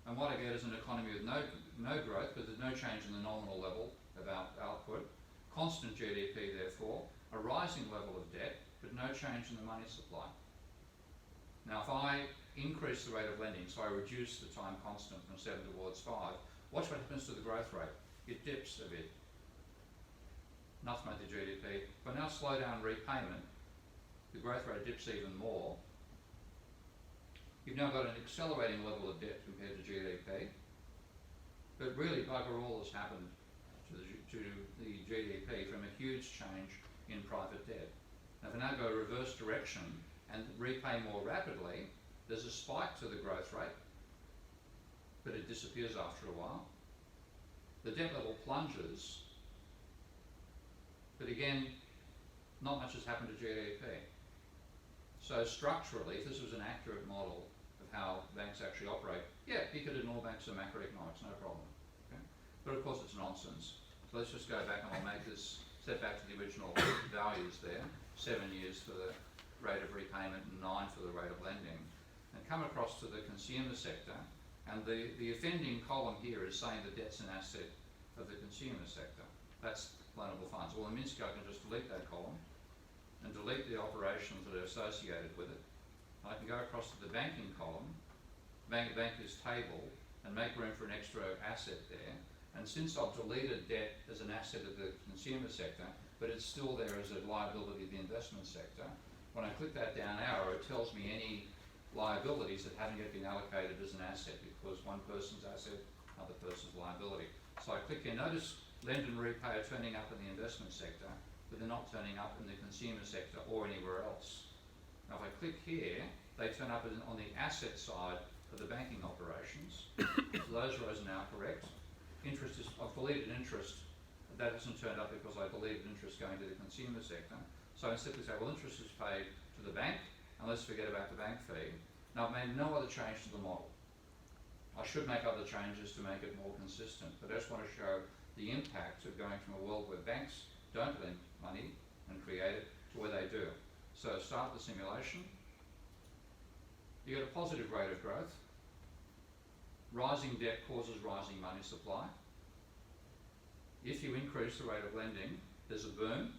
and what I get is an economy with no growth, because there's no change in the nominal level of output, constant GDP therefore, a rising level of debt, but no change in the money supply. Now if I increase the rate of lending, so I reduce the time constant from 7 towards 5, watch what happens to the growth rate. It dips a bit. Nothing like the GDP. If I now slow down repayment, the growth rate dips even more. You've now got an accelerating level of debt compared to GDP. But really, bugger all has happened to the GDP from a huge change in private debt. Now, if I now go reverse direction and repay more rapidly, there's a spike to the growth rate, but it disappears after a while. The debt level plunges, but again, not much has happened to GDP. So structurally, if this was an accurate model of how banks actually operate, yeah, you could ignore banks in macroeconomics, no problem. Okay? But of course it's nonsense. So let's just go back and I'll make this, set back to the original values there, 7 years for the rate of repayment and 9 for the rate of lending, and come across to the consumer sector, and the offending column here is saying that debt's an asset of the consumer sector. That's loanable funds. Well, in Minsky I can just delete that column and delete the operations that are associated with it. And I can go across to the banking column, banker's table, and make room for an extra asset there. And since I've deleted debt as an asset of the consumer sector, but it's still there as a liability of the investment sector, when I click that down arrow, it tells me any liabilities that haven't yet been allocated as an asset, because one person's asset, other person's liability. So I click here. Notice lend and repay are turning up in the investment sector, but they're not turning up in the consumer sector or anywhere else. Now if I click here, they turn up on the asset side of the banking operations. So those rows are now correct. Interest is, I've deleted interest. That hasn't turned up because I deleted interest going to the consumer sector. So I simply say, well, interest is paid to the bank, and let's forget about the bank fee. Now I've made no other change to the model. I should make other changes to make it more consistent, but I just want to show the impact of going from a world where banks don't lend money and create it to where they do. So start the simulation. You get a positive rate of growth. Rising debt causes rising money supply. If you increase the rate of lending, there's a boom.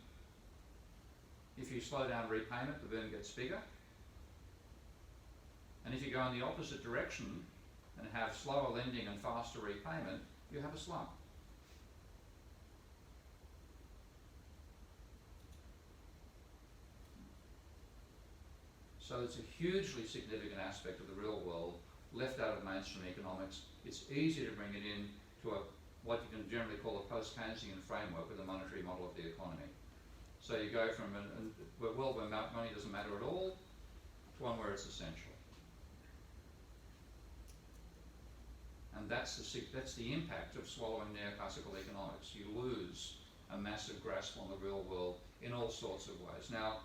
If you slow down repayment, the boom gets bigger. And if you go in the opposite direction and have slower lending and faster repayment, you have a slump. So it's a hugely significant aspect of the real world, left out of mainstream economics. It's easy to bring it in to what you can generally call a post-Keynesian framework with a monetary model of the economy. So you go from a world where money doesn't matter at all to one where it's essential. And that's the impact of swallowing neoclassical economics. You lose a massive grasp on the real world in all sorts of ways. Now,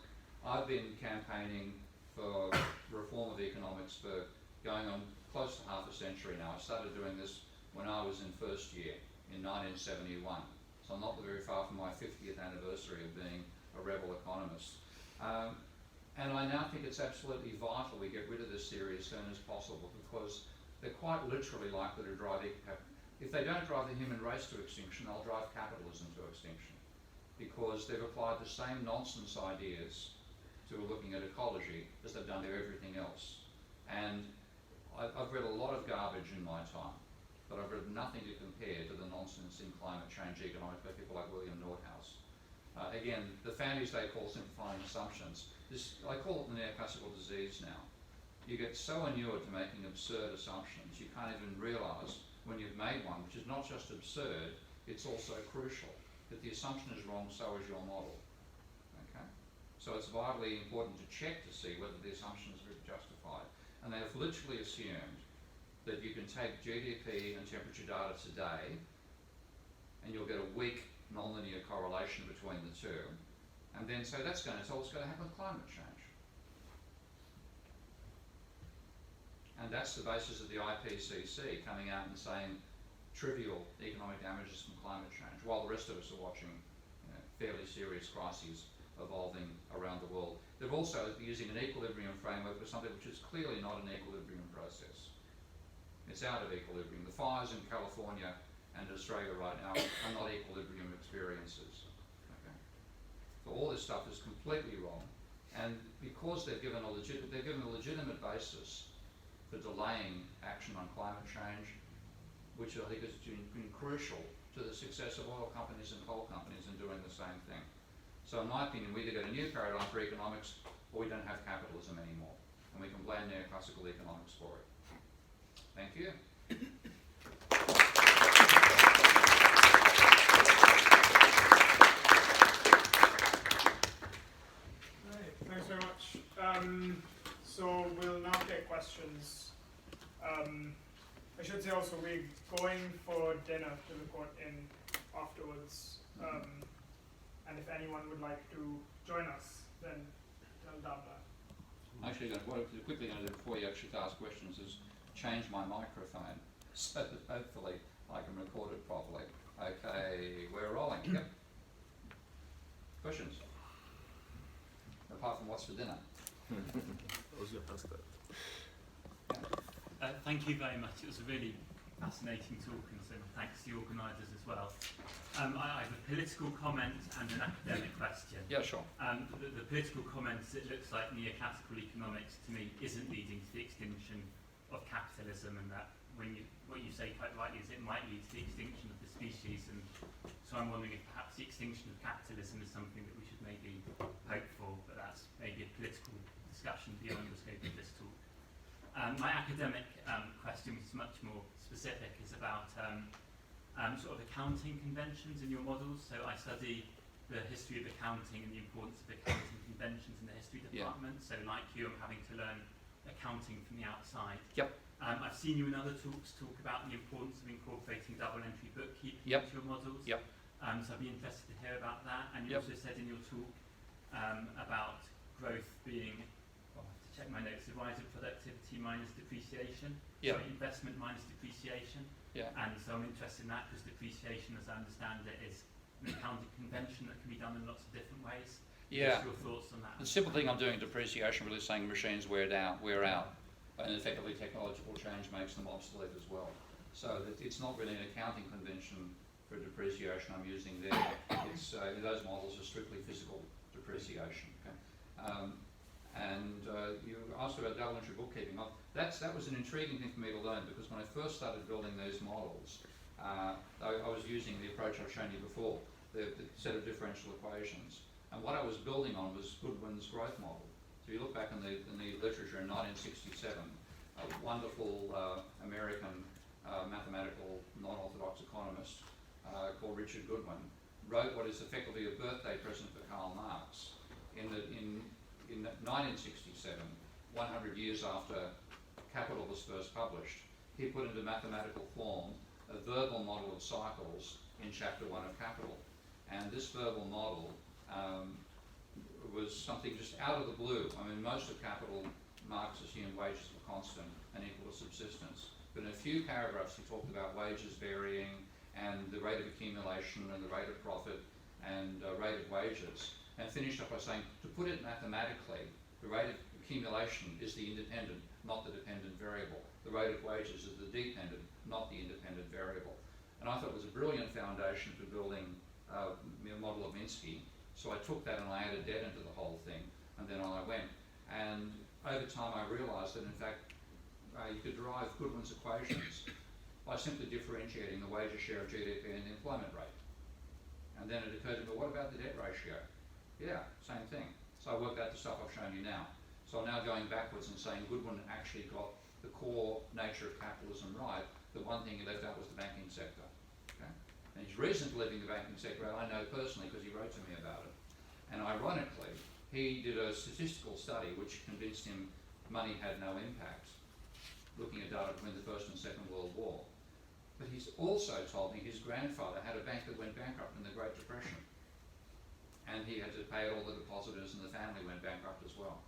I've been campaigning for reform of economics for going on close to half a century now. I started doing this when I was in first year in 1971. So I'm not very far from my 50th anniversary of being a rebel economist. And I now think it's absolutely vital we get rid of this theory as soon as possible, because they're quite literally likely to drive, if they don't drive the human race to extinction, they'll drive capitalism to extinction, because they've applied the same nonsense ideas to looking at ecology as they've done to everything else. And I've read a lot of garbage in my time, but I've read nothing to compare to the nonsense in climate change economics by people like William Nordhaus. Again, the families they call simplifying assumptions. I call it the neoclassical disease now. You get so inured to making absurd assumptions, you can't even realise when you've made one, which is not just absurd, it's also crucial. That the assumption is wrong, so is your model. Okay? So it's vitally important to check to see whether the assumption is justified. And they have literally assumed that you can take GDP and temperature data today, and you'll get a weak nonlinear correlation between the two, and then say that's going to tell us what's going to happen with climate change. And that's the basis of the IPCC coming out and saying trivial economic damages from climate change, while the rest of us are watching fairly serious crises evolving around the world. They're also using an equilibrium framework for something which is clearly not an equilibrium process. It's out of equilibrium. The fires in California and Australia right now are not equilibrium experiences. Okay? So all this stuff is completely wrong, and because they've given a legitimate basis for delaying action on climate change, which I think has been crucial to the success of oil companies and coal companies in doing the same thing. So in my opinion, we either get a new paradigm for economics or we don't have capitalism anymore, and we can blame neoclassical economics for it. Thank you. Right, thanks very much. So we'll now take questions. I should say also we're going for dinner to the court in afterwards. And if anyone would like to join us, then tell them that. Actually, what I'm quickly going to do before you actually ask questions is change my microphone so that hopefully I can record it properly. Okay, we're rolling. Yep. Questions? Apart from what's for dinner? I was going to ask that. Thank you very much. It was a really fascinating talk, and so thanks to the organisers as well. I have a political comment and an academic question. Yeah, sure. The political comment is it looks like neoclassical economics to me isn't leading to the extinction of capitalism, and that what you say quite rightly is it might lead to the extinction of the species, and so I'm wondering if perhaps the extinction of capitalism is something that we should maybe hope for, but that's maybe a political discussion beyond the scope of this talk. My academic question, which is much more specific, is about sort of accounting conventions in your models. So I study the history of accounting and the importance of accounting conventions in the history department. Yeah. So like you, I'm having to learn accounting from the outside. Yep. I've seen you in other talks talk about the importance of incorporating double entry bookkeeping into your models. Yep. So I'd be interested to hear about that. And you also said in your talk about growth being, well, I have to check my notes, the rise of productivity minus depreciation. Yeah. So investment minus depreciation. Yeah. And so I'm interested in that because depreciation, as I understand it, is an accounting convention that can be done in lots of different ways. Yeah. What's your thoughts on that? The simple thing I'm doing depreciation really saying machines wear out, and effectively technological change makes them obsolete as well. So that it's not really an accounting convention for depreciation I'm using there. It's those models are strictly physical depreciation. Okay? You asked about double entry bookkeeping. That was an intriguing thing for me to learn, because when I first started building these models, I was using the approach I've shown you before, the set of differential equations. And what I was building on was Goodwin's growth model. So If you look back in the literature in 1967, a wonderful American mathematical non-orthodox economist called Richard Goodwin wrote what is effectively a birthday present for Karl Marx. In 1967, 100 years after Capital was first published, he put into mathematical form a verbal model of cycles in chapter 1 of Capital. And this verbal model was something just out of the blue. I mean, most of Capital, Marx assumed wages were constant and equal to subsistence. But in a few paragraphs he talked about wages varying and the rate of accumulation and the rate of profit and rate of wages, and finished up by saying, to put it mathematically, the rate of accumulation is the independent, not the dependent variable. The rate of wages is the dependent, not the independent variable. And I thought it was a brilliant foundation for building a model of Minsky. So I took that and I added debt into the whole thing, and then on I went. And over time I realised that in fact you could derive Goodwin's equations by simply differentiating the wages share of GDP and the employment rate. And then it occurred to me, what about the debt ratio? Yeah, same thing. So I worked out the stuff I've shown you now. So I'm now going backwards and saying Goodwin actually got the core nature of capitalism right. The one thing he left out was the banking sector. Okay? And his reason for leaving the banking sector out, I know personally because he wrote to me about it. And ironically, he did a statistical study which convinced him money had no impact, looking at data between the First and Second World War. But he's also told me his grandfather had a bank that went bankrupt in the Great Depression. And he had to pay all the depositors and the family went bankrupt as well.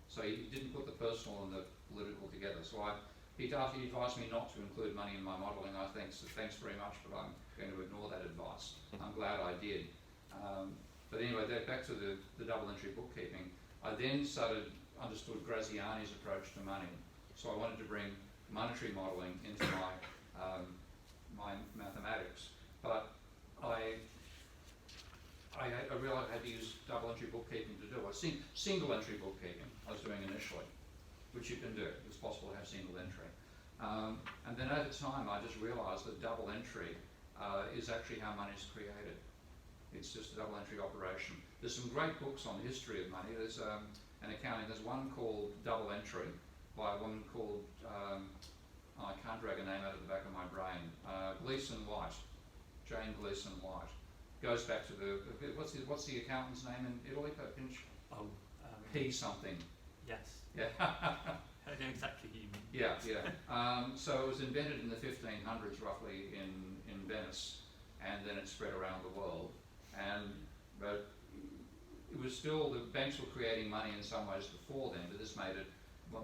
So he didn't put the personal and the political together. So he advised me not to include money in my modelling. I think, so thanks very much, but I'm going to ignore that advice. I'm glad I did. But anyway, back to the double entry bookkeeping. I then understood Graziani's approach to money. So I wanted to bring monetary modelling into my mathematics. But I realised I had to use double entry bookkeeping to do it. Single entry bookkeeping I was doing initially, which you can do. It's possible to have single entry. And then over time I just realised that double entry is actually how money is created. It's just a double entry operation. There's some great books on the history of money. There's an accounting. There's one called Double Entry by a woman called, I can't drag a name out of the back of my brain, Gleason White, Jane Gleason White. Goes back to what's the accountant's name in Italy? Pinch? P something. Yes. Yeah. I know exactly who you mean. Yeah. So it was invented in the 1500s roughly in Venice, and then it spread around the world. But it was still, the banks were creating money in some ways before then, but this made it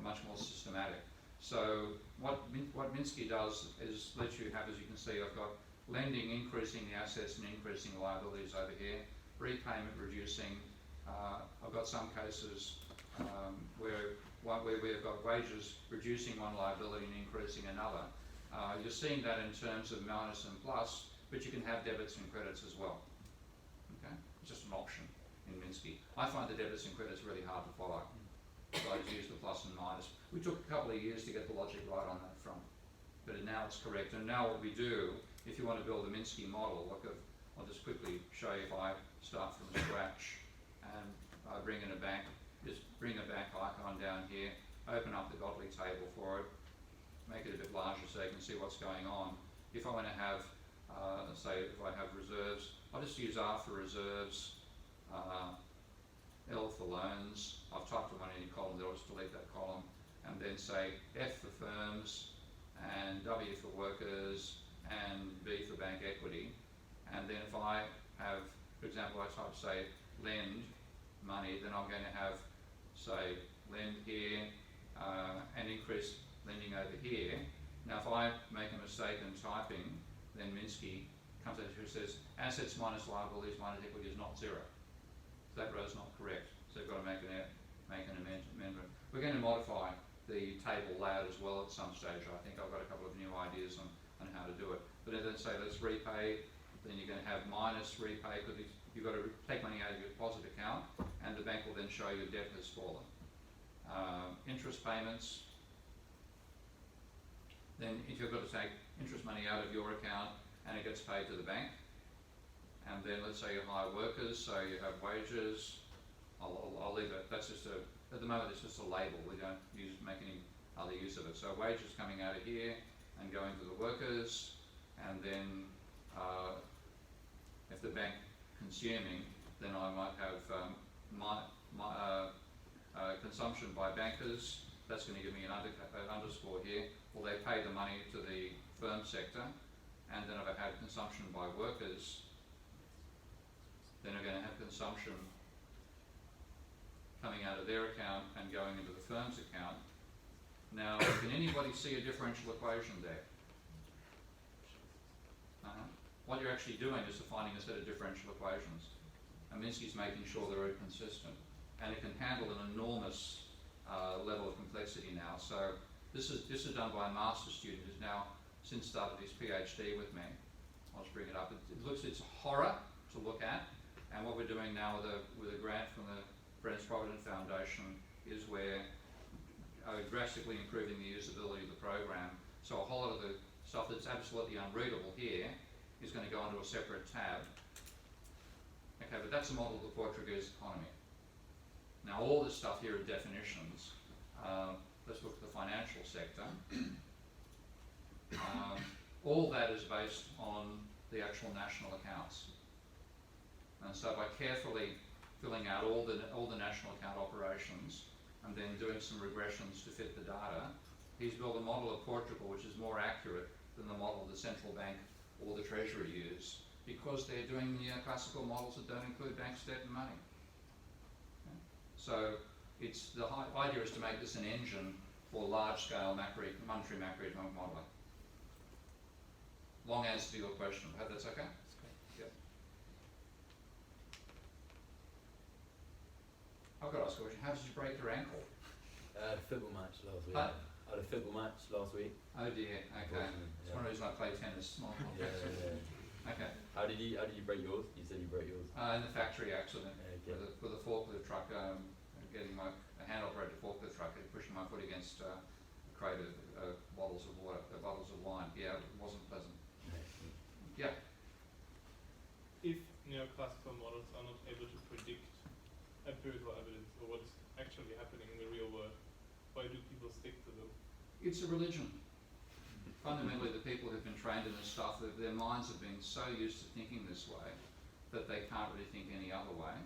much more systematic. So what Minsky does is lets you have, as you can see, I've got lending increasing the assets and increasing the liabilities over here, repayment reducing. I've got some cases where we've got wages reducing one liability and increasing another. You're seeing that in terms of minus and plus, but you can have debits and credits as well. Okay, it's just an option in Minsky. I find the debits and credits really hard to follow, so I just use the plus and minus. We took a couple of years to get the logic right on that front, but now it's correct. And now what we do, if you want to build a Minsky model, I'll just quickly show you if I start from scratch and I bring in a bank, just bring a bank icon down here, open up the Godley table for it, make it a bit larger so you can see what's going on. If I want to have, say if I have reserves, I'll just use R for reserves, L for loans. I've typed the one in your column there, I'll just delete that column, and then say F for firms, and W for workers, and B for bank equity. And then if I have, for example, I type say lend money, then I'm going to have say lend here and increase lending over here. Now if I make a mistake in typing, then Minsky comes out and says assets minus liabilities minus equity is not zero. So that row is not correct. So you've got to make an amendment. We're going to modify the table layout as well at some stage. I think I've got a couple of new ideas on how to do it. But let's say let's repay, then you're going to have minus repay because you've got to take money out of your deposit account, and the bank will then show your debt has fallen. Interest payments. Then if you've got to take interest money out of your account and it gets paid to the bank, and then let's say you hire workers, so you have wages. I'll leave it. That's just a at the moment it's just a label. We don't make any other use of it. So wages coming out of here and going to the workers, and then if the bank consuming, then I might have consumption by bankers. That's going to give me an underscore here. Well, they pay the money to the firm sector, and then if I have consumption by workers, then I'm going to have consumption coming out of their account and going into the firm's account. Now, can anybody see a differential equation there? What you're actually doing is defining a set of differential equations. And Minsky's making sure they're consistent. And it can handle an enormous level of complexity now. So this is done by a master's student who's now since started his PhD with me. I'll just bring it up. It's a horror to look at. And what we're doing now with a grant from the Friends Provident Foundation is we're drastically improving the usability of the program. So a whole lot of the stuff that's absolutely unreadable here is going to go onto a separate tab. Okay, but that's a model of the Portuguese economy. Now all this stuff here are definitions. Let's look at the financial sector. All that is based on the actual national accounts. And so by carefully filling out all the national account operations and then doing some regressions to fit the data, he's built a model of Portugal which is more accurate than the model the central bank or the treasury use, because they're doing the classical models that don't include banks, debt and money. Okay. So the idea is to make this an engine for large-scale monetary macroeconomic modelling. Long answer to your question. I hope that's okay? That's great. Yep. I've got to ask a question. How did you break your ankle? Football match last week. Huh? I had a football match last week. Oh dear, okay. It's one of the reasons I play tennis. Okay. How did you break yours? You said you broke yours. In the factory accident Okay. with a forklift truck, getting a hand-operated forklift truck, pushing my foot against a crate of bottles of water, bottles of wine. Yeah, it wasn't pleasant. Yeah. If neoclassical models are not able to predict empirical evidence or what is actually happening in the real world, why do people stick to them? It's a religion. Fundamentally, the people who've been trained in this stuff, their minds have been so used to thinking this way that they can't really think any other way.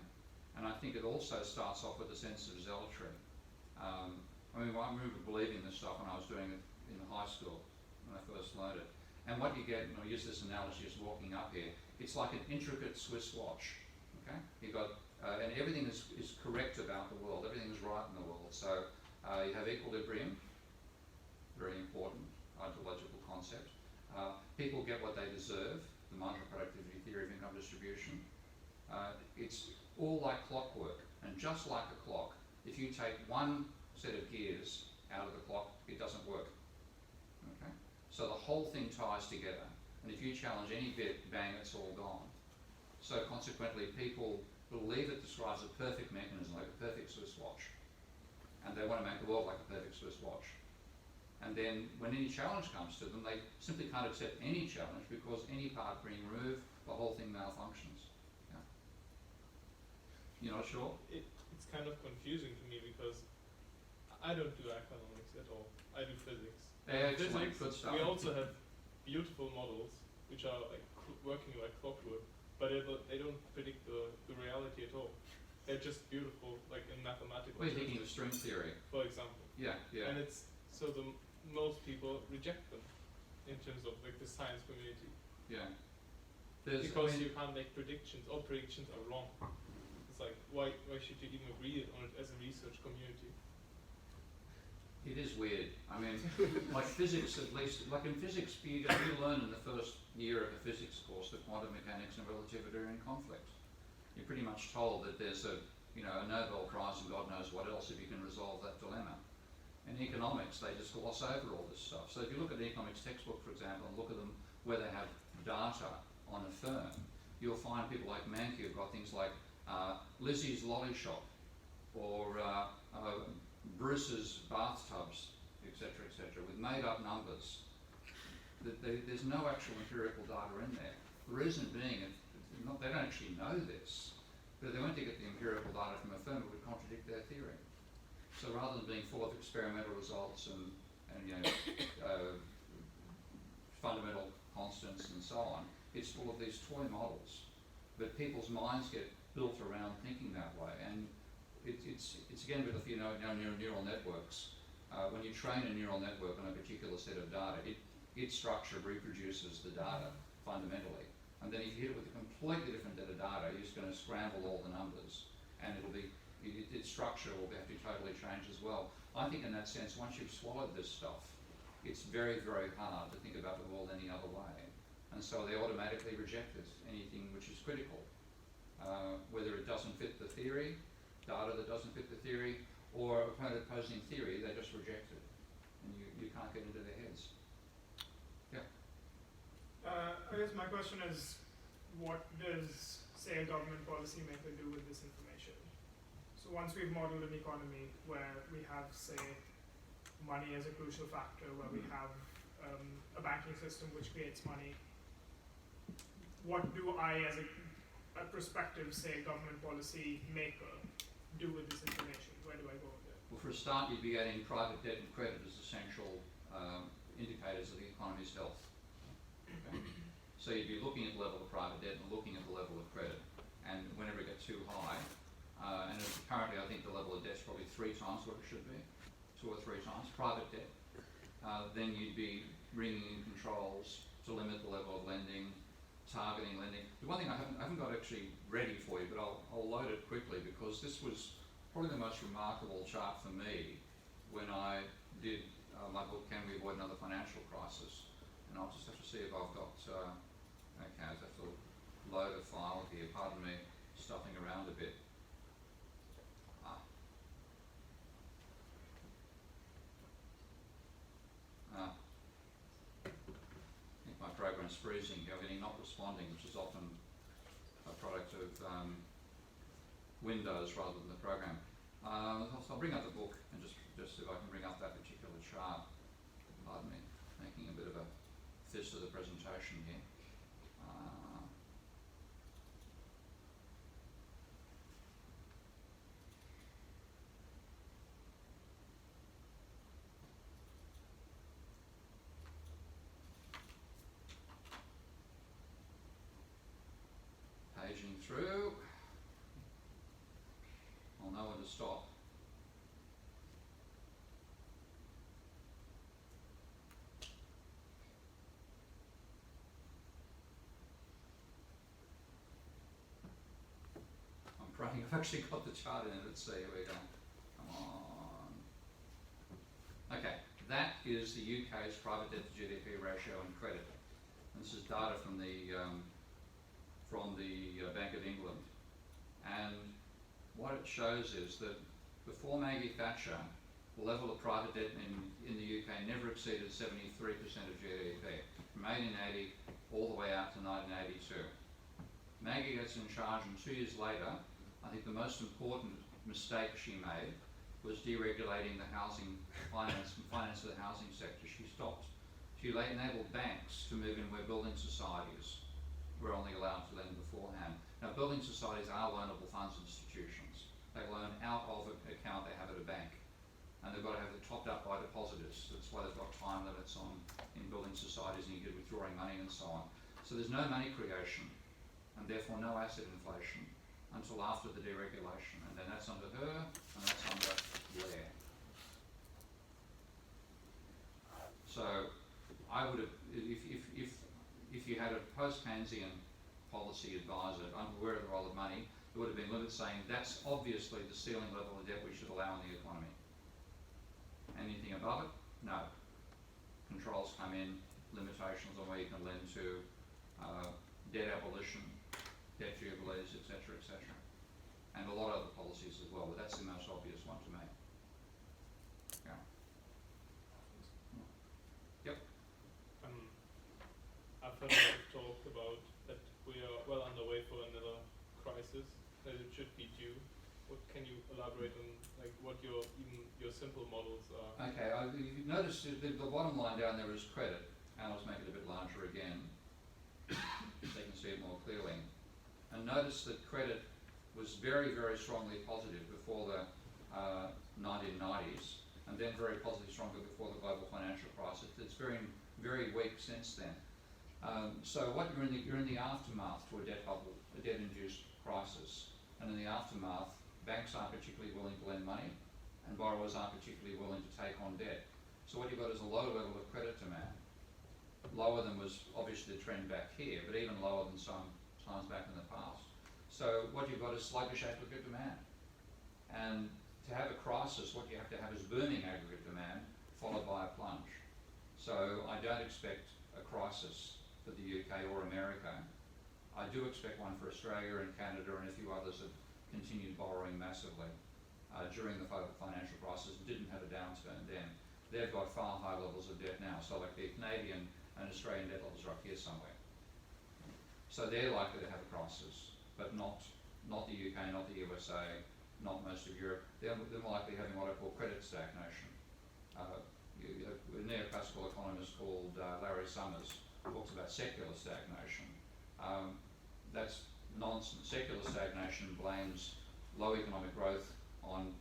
And I think it also starts off with a sense of zealotry. I remember believing this stuff when I was doing it in high school, when I first learned it. And what you get, and I'll use this analogy as walking up here, it's like an intricate Swiss watch. Okay? You've got, and everything is correct about the world, everything is right in the world. So you have equilibrium, very important ideological concept. People get what they deserve, the marginal productivity theory of income distribution. It's all like clockwork, and just like a clock, if you take one set of gears out of the clock, it doesn't work. Okay? So the whole thing ties together, and if you challenge any bit, bang, it's all gone. So consequently, people believe it describes a perfect mechanism, like a perfect Swiss watch, and they want to make the world like a perfect Swiss watch. And then when any challenge comes to them, they simply can't accept any challenge because any part being removed, the whole thing malfunctions. Yeah. You're not sure? It's kind of confusing to me because I don't do economics at all. I do physics. Excellent, good stuff. We also have beautiful models which are like working like clockwork, but they don't predict the reality at all. They're just beautiful, like in mathematical We're terms, thinking of string theory. for example. Yeah, yeah. And it's so most people reject them in terms of like the science community. Yeah. Because you can't make predictions. All predictions are wrong. It's like why should you even agree on it as a research community? It is weird. I mean, like physics, at least, like in physics, you learn in the first year of a physics course that quantum mechanics and relativity are in conflict. You're pretty much told that there's a Nobel Prize and God knows what else if you can resolve that dilemma. In economics, they just gloss over all this stuff. So if you look at an economics textbook, for example, and look at them where they have data on a firm, you'll find people like Mankey who've got things like Lizzie's Lolly Shop, or Bruce's bathtubs, etc., with made-up numbers. There's no actual empirical data in there. The reason being, they don't actually know this, but if they went to get the empirical data from a firm, it would contradict their theory. So rather than being full of experimental results and fundamental constants and so on, it's full of these toy models. But people's minds get built around thinking that way, and it's again with neural networks. When you train a neural network on a particular set of data, its structure reproduces the data fundamentally. And then if you hit it with a completely different set of data, you're just going to scramble all the numbers, and its structure will have to be totally changed as well. I think in that sense, once you've swallowed this stuff, it's very, very hard to think about the world any other way. And so they automatically reject anything which is critical. Whether it doesn't fit the theory, data that doesn't fit the theory, or opposing theory, they just reject it. And you can't get into their heads. Yeah. I guess my question is, what does, say, a government policymaker do with this information? So once we've modeled an economy where we have, say, money as a crucial factor, where we have a banking system which creates money, what do I, as a prospective, say, government policy maker, do with this information? Where do I go with it? Well, for a start, you'd be adding private debt and credit as essential indicators of the economy's health. Okay? So you'd be looking at the level of private debt and looking at the level of credit. And whenever it gets too high, and currently I think the level of debt's probably 3 times what it should be, 2 or 3 times, private debt, then you'd be bringing in controls to limit the level of lending, targeting lending. The one thing I haven't got actually ready for you, but I'll load it quickly, because this was probably the most remarkable chart for me when I did my book, Can We Avoid Another Financial Crisis? And I'll just have to see if I've got, okay, I just have to load a file here, pardon me, stuffing around a bit. I think my program's freezing here, getting not responding, which is often a product of Windows rather than the program. So I'll bring up the book and just see if I can bring up that particular chart. Pardon me, making a bit of a fist of the presentation here. Paging through. I'll know when to stop. I'm praying I've actually got the chart in it. Let's see, here we go. Come on. Okay, that is the UK's private debt to GDP ratio and credit. And this is data from the Bank of England. And what it shows is that before Maggie Thatcher, the level of private debt in the UK never exceeded 73% of GDP, from 1880 all the way out to 1982. Maggie gets in charge, and 2 years later, I think the most important mistake she made was deregulating the housing finance of the housing sector. She enabled banks to move in where building societies were only allowed to lend beforehand. Now, building societies are loanable funds institutions. They loan out of an account they have at a bank, and they've got to have it topped up by depositors. That's why they've got time limits in building societies, and you get withdrawing money and so on. So there's no money creation, and therefore no asset inflation until after the deregulation, and then that's under her, and that's under Blair. So I would have, if you had a post-Keynesian policy advisor unaware of the role of money, there would have been limits saying that's obviously the ceiling level of debt we should allow in the economy. Anything above it? No. Controls come in, limitations on where you can lend to, debt abolition, debt jubilees, etc., etc. And a lot of other policies as well, but that's the most obvious one to me. Yeah. Yep. I've heard a lot of talk about that we are well underway for another crisis, that it should be due. What can you elaborate on, like what your simple models are? Okay, you've noticed the bottom line down there is credit, and I'll just make it a bit larger again, so you can see it more clearly. And notice that credit was very, very strongly positive before the 1990s, and then very positively stronger before the global financial crisis. It's very, very weak since then. So what you're in the aftermath to a debt bubble, a debt-induced crisis, and in the aftermath, banks aren't particularly willing to lend money, and borrowers aren't particularly willing to take on debt. So what you've got is a low level of credit demand, lower than was obviously the trend back here, but even lower than some times back in the past. So what you've got is sluggish aggregate demand. And to have a crisis, what you have to have is booming aggregate demand, followed by a plunge. So I don't expect a crisis for the UK or America. I do expect one for Australia and Canada and a few others that continued borrowing massively during the financial crisis, didn't have a downturn then. They've got far higher levels of debt now. So like the Canadian and Australian debt levels are up here somewhere. So they're likely to have a crisis, but not the UK, not the USA, not most of Europe. They're more likely having what I call credit stagnation. A neoclassical economist called Larry Summers talks about secular stagnation. That's nonsense. Secular stagnation blames low economic growth on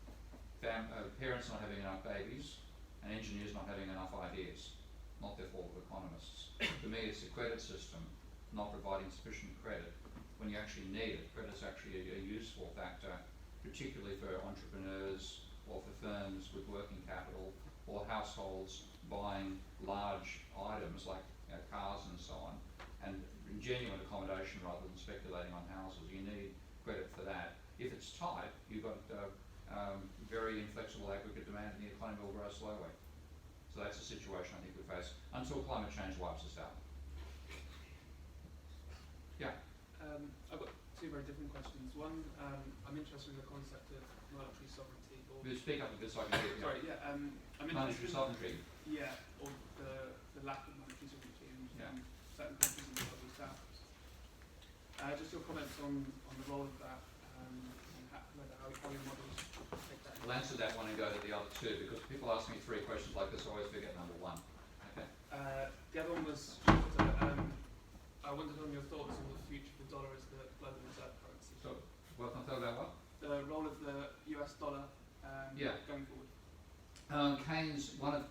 parents not having enough babies and engineers not having enough ideas, not their fault of economists. To me, it's the credit system not providing sufficient credit when you actually need it. Credit's actually a useful factor, particularly for entrepreneurs or for firms with working capital or households buying large items like cars and so on, and genuine accommodation rather than speculating on houses. You need credit for that. If it's tight, you've got very inflexible aggregate demand and the economy will grow slowly. So that's the situation I think we face until climate change wipes us out. Yeah. I've got two very different questions. One, I'm interested in the concept of monetary sovereignty. Or Will you speak up a bit so I can hear you? sorry, yeah. I'm Monetary interested sovereignty. yeah, or the lack of monetary sovereignty in certain countries in the global south. Just your comments on the role of that and how your models take that. I'll answer that one and go to the other two because people ask me three questions like this, I always forget number one. Okay. The other one was shorter. I wondered on your thoughts on the future of the dollar as the global reserve currency. So, what can I tell about what? The role of the US dollar going forward. Keynes, one of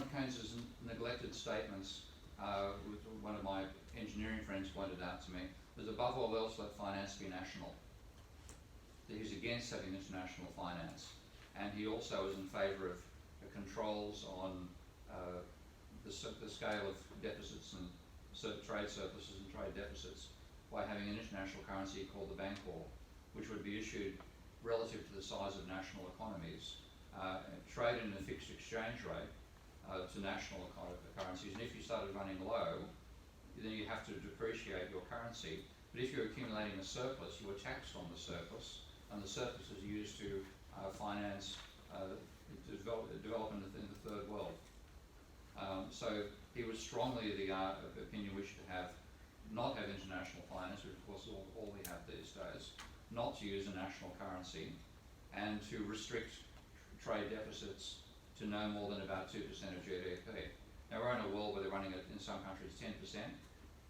Keynes's neglected statements, one of my engineering friends pointed out to me, was above all else let finance be national. He's against having international finance, and he also is in favour of controls on the scale of deficits and trade surpluses and trade deficits by having an international currency called the Bancor, which would be issued relative to the size of national economies, trade in a fixed exchange rate to national currencies, and if you started running low, then you have to depreciate your currency. But if you're accumulating a surplus, you are taxed on the surplus, and the surplus is used to finance development in the third world. So he was strongly of the opinion we should not have international finance, which of course is all we have these days, not to use a national currency, and to restrict trade deficits to no more than about 2% of GDP. Now we're in a world where they're running it in some countries 10%,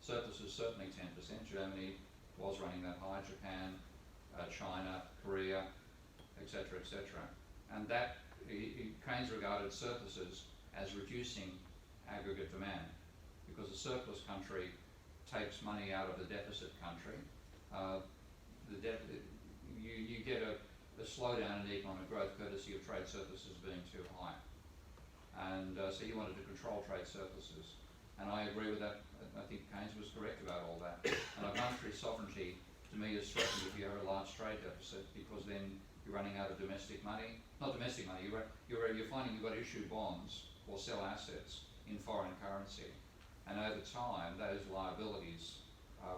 surplus is certainly 10%, Germany was running that high, Japan, China, Korea, etc., etc. And that, Keynes regarded surpluses as reducing aggregate demand, because a surplus country takes money out of the deficit country. You get a slowdown in economic growth courtesy of trade surpluses being too high. And so he wanted to control trade surpluses. And I agree with that. I think Keynes was correct about all that. And monetary sovereignty, to me, is threatened if you have a large trade deficit, because then you're running out of domestic money. Not domestic money, you're finding you've got to issue bonds or sell assets in foreign currency. And over time, those liabilities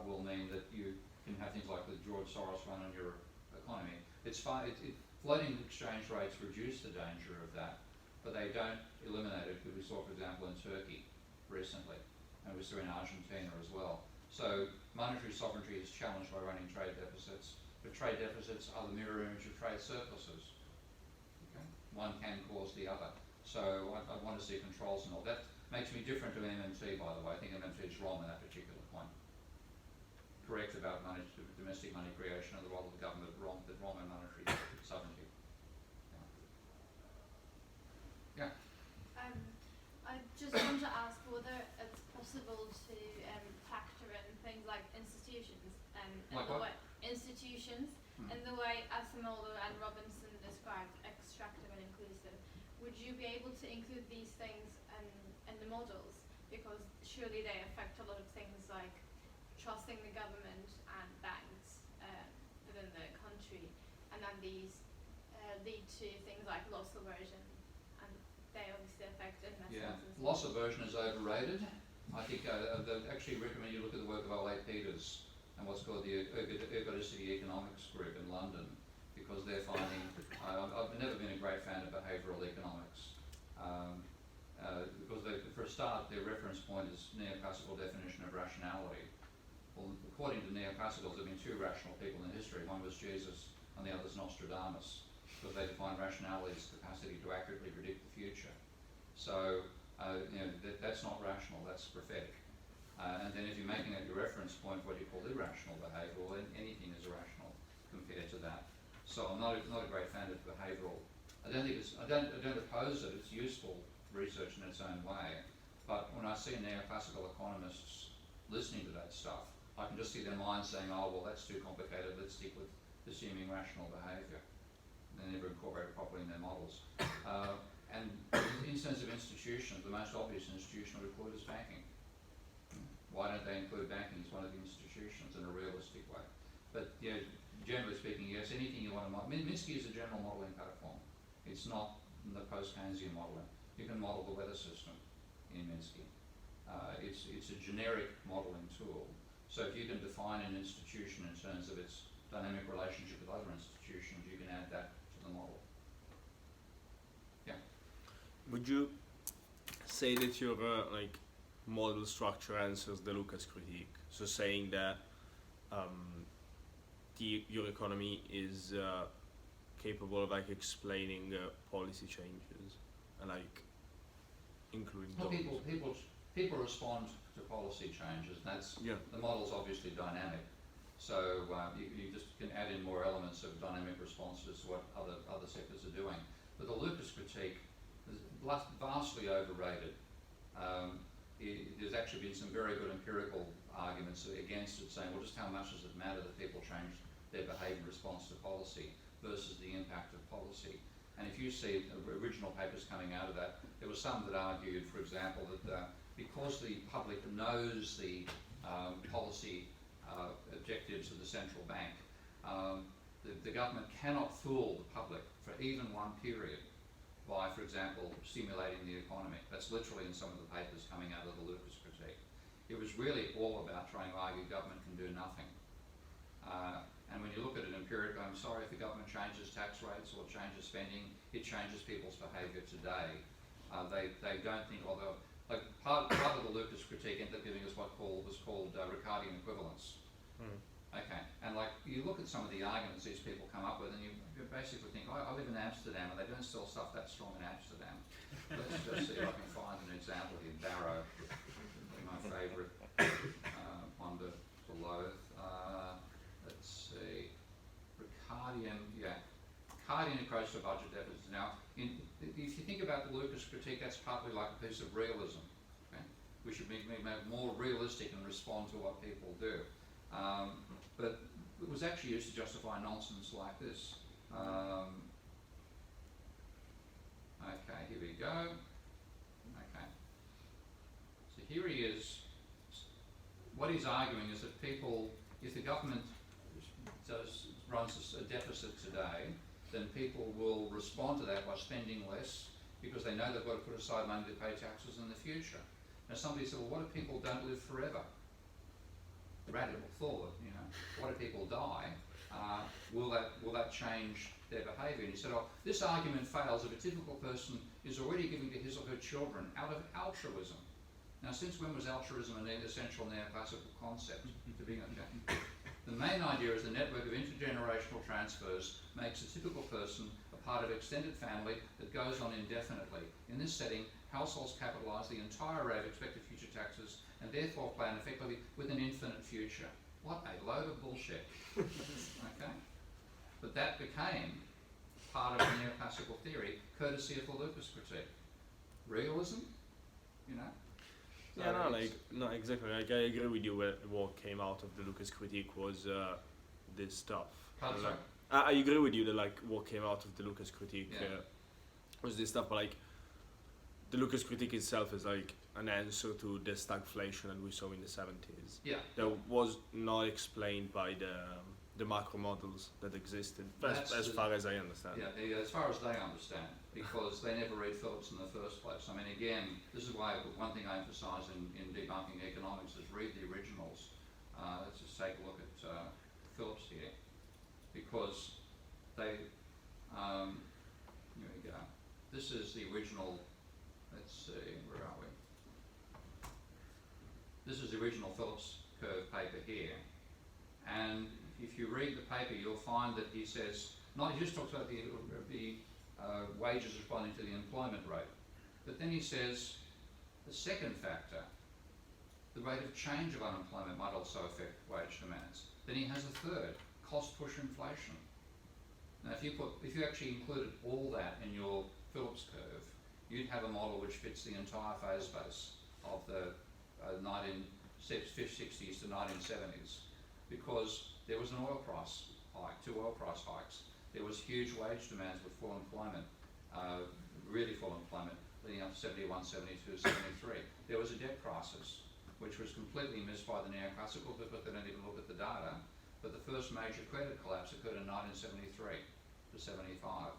will mean that you can have things like the George Soros run on your economy. It's fine. Floating exchange rates reduce the danger of that, but they don't eliminate it, because we saw, for example, in Turkey recently, and we saw in Argentina as well. So monetary sovereignty is challenged by running trade deficits, but trade deficits are the mirror image of trade surpluses. Okay? One can cause the other. So I want to see controls and all. That makes me different to MMT, by the way. I think MMT is wrong on that particular point. Correct about domestic money creation and the role of the government, wrong on monetary sovereignty. institutions and Like the what? way institutions Hmm. and the way Asimov and Robinson described extractive and inclusive. Would you be able to include these things in the models? Because surely they affect a lot of things like trusting the government and banks within the country, and then these lead to things like loss aversion, and they obviously affect investments. Yeah, and so loss on. aversion is overrated. I think they actually recommend you look at the work of O.A. Peters and what's called the Ergodicity Economics Group in London, because they're finding, I've never been a great fan of behavioural economics, because for a start their reference point is neoclassical definition of rationality. Well, according to neoclassicals, there have been two rational people in history. One was Jesus and the other is Nostradamus, because they define rationality as capacity to accurately predict the future. So, that's not rational, that's prophetic. And then if you're making it your reference point, what you call irrational behaviour, well, then anything is irrational compared to that. So I'm not a great fan of behavioural. I don't oppose it, it's useful research in its own way. But when I see neoclassical economists listening to that stuff, I can just see their minds saying, oh, well, that's too complicated, let's stick with assuming rational behaviour. They never incorporate it properly in their models. And in terms of institutions, the most obvious institution would include is banking. Why don't they include banking as one of the institutions in a realistic way? But generally speaking, yes, anything you want to model. Minsky is a general modelling platform. It's not the post-Keynesian modelling. You can model the weather system in Minsky. It's a generic modelling tool. So if you can define an institution in terms of its dynamic relationship with other institutions, you can add that to the model. Yeah. Would you say that your model structure answers the Lucas critique? So saying that your economy is capable of explaining policy changes and including Well, those. people respond to policy changes. The model's obviously dynamic. So you just can add in more elements of dynamic responses to what other sectors are doing. But the Lucas critique is vastly overrated. There's actually been some very good empirical arguments against it, saying, well, just how much does it matter that people change their behaviour in response to policy versus the impact of policy? And if you see original papers coming out of that, there were some that argued, for example, that because the public knows the policy objectives of the central bank, the government cannot fool the public for even one period by, for example, stimulating the economy. That's literally in some of the papers coming out of the Lucas critique. It was really all about trying to argue government can do nothing. And when you look at it empirically, I'm sorry, if the government changes tax rates or changes spending, it changes people's behaviour today. They don't think, although, part of the Lucas critique ended up giving us what was called Ricardian equivalence. Okay, and you look at some of the arguments these people come up with, and you basically think, I live in Amsterdam, and they don't sell stuff that strong in Amsterdam. Let's just see if I can find an example here. Barrow, my favourite one to loathe. Let's see, Ricardian approach to budget deficits. Now, if you think about the Lucas critique, that's partly like a piece of realism. Okay? We should be more realistic and respond to what people do. But it was actually used to justify nonsense like this. Okay, here we go. Okay. So here he is. What he's arguing is that if the government runs a deficit today, then people will respond to that by spending less because they know they've got to put aside money to pay taxes in the future. Now somebody said, well, what if people don't live forever? Radical thought, what if people die? Will that change their behaviour? And he said, this argument fails if a typical person is already giving to his or her children out of altruism. Now, since when was altruism an essential neoclassical concept to begin with? The main idea is the network of intergenerational transfers makes a typical person a part of an extended family that goes on indefinitely. In this setting, households capitalise the entire array of expected future taxes and therefore plan effectively with an infinite future. What a load of bullshit. Okay? But that became part of neoclassical theory, courtesy of the Lucas critique. Realism, Yeah, no, like, no, exactly. Like, I agree with you. What came out of the Lucas critique was this stuff. Pardon, Like, sorry? I agree with you that like what came out of the Lucas critique Yeah. was this stuff, but like the Lucas critique itself is like an answer to the stagflation that we saw in the 70s. Yeah. That was not explained by the macro models that existed, as far as I understand. Yeah, as far as they understand, because they never read Phillips in the first place. I mean, again, this is why one thing I emphasise in debunking economics is read the originals. Let's just take a look at Phillips here, because they, here we go. This is the original, let's see, where are we? This is the original Phillips curve paper here. And if you read the paper, you'll find that he says, he just talks about the wages responding to the employment rate. But then he says, the second factor, the rate of change of unemployment might also affect wage demands. Then he has a third, cost push inflation. Now if you actually included all that in your Phillips curve, you'd have a model which fits the entire phase space of the 1960s to 1970s, because there was an oil price hike, 2 oil price hikes. There was huge wage demands with full employment, really full employment, leading up to 71, 72, 73. There was a debt crisis, which was completely missed by the neoclassical, but they don't even look at the data. But the first major credit collapse occurred in 1973 to 75.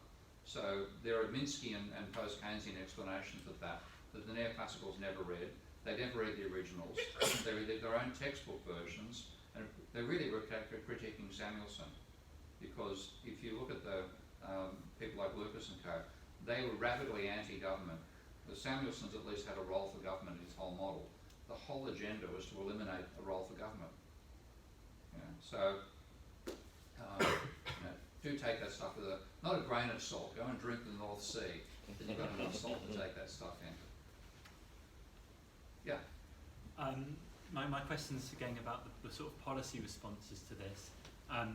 So there are Minsky and post-Keynesian explanations of that the neoclassicals never read. They never read the originals. They read their own textbook versions, and they really were critiquing Samuelson, because if you look at the people like Lucas and co, they were rapidly anti-government. The Samuelsons at least had a role for government in his whole model. The whole agenda was to eliminate a role for government. So do take that stuff with not a grain of salt. Go and drink the North Sea, then you've got enough salt to take that stuff in. Yeah. My question's again about the sort of policy responses to this.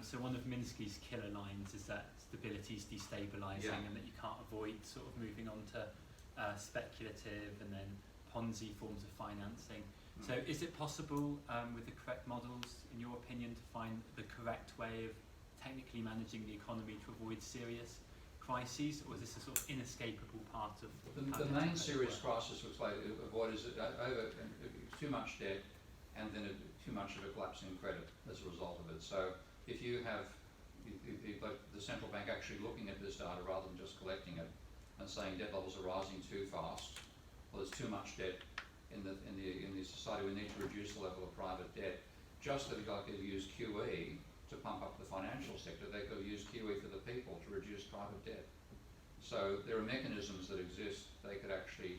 So one of Minsky's killer lines is that stability is destabilising, and that you can't avoid sort of moving on to speculative and then Ponzi forms of financing. So is it possible with the correct models, in your opinion, to find the correct way of technically managing the economy to avoid serious crises, or is this a sort of inescapable part of the main serious crisis which they avoid is too much debt, and then too much of a collapse in credit as a result of it. So if you have like the central bank actually looking at this data rather than just collecting it and saying debt levels are rising too fast, or there's too much debt in the society, we need to reduce the level of private debt. Just like they use QE to pump up the financial sector, they could use QE for the people to reduce private debt. So there are mechanisms that exist. They could actually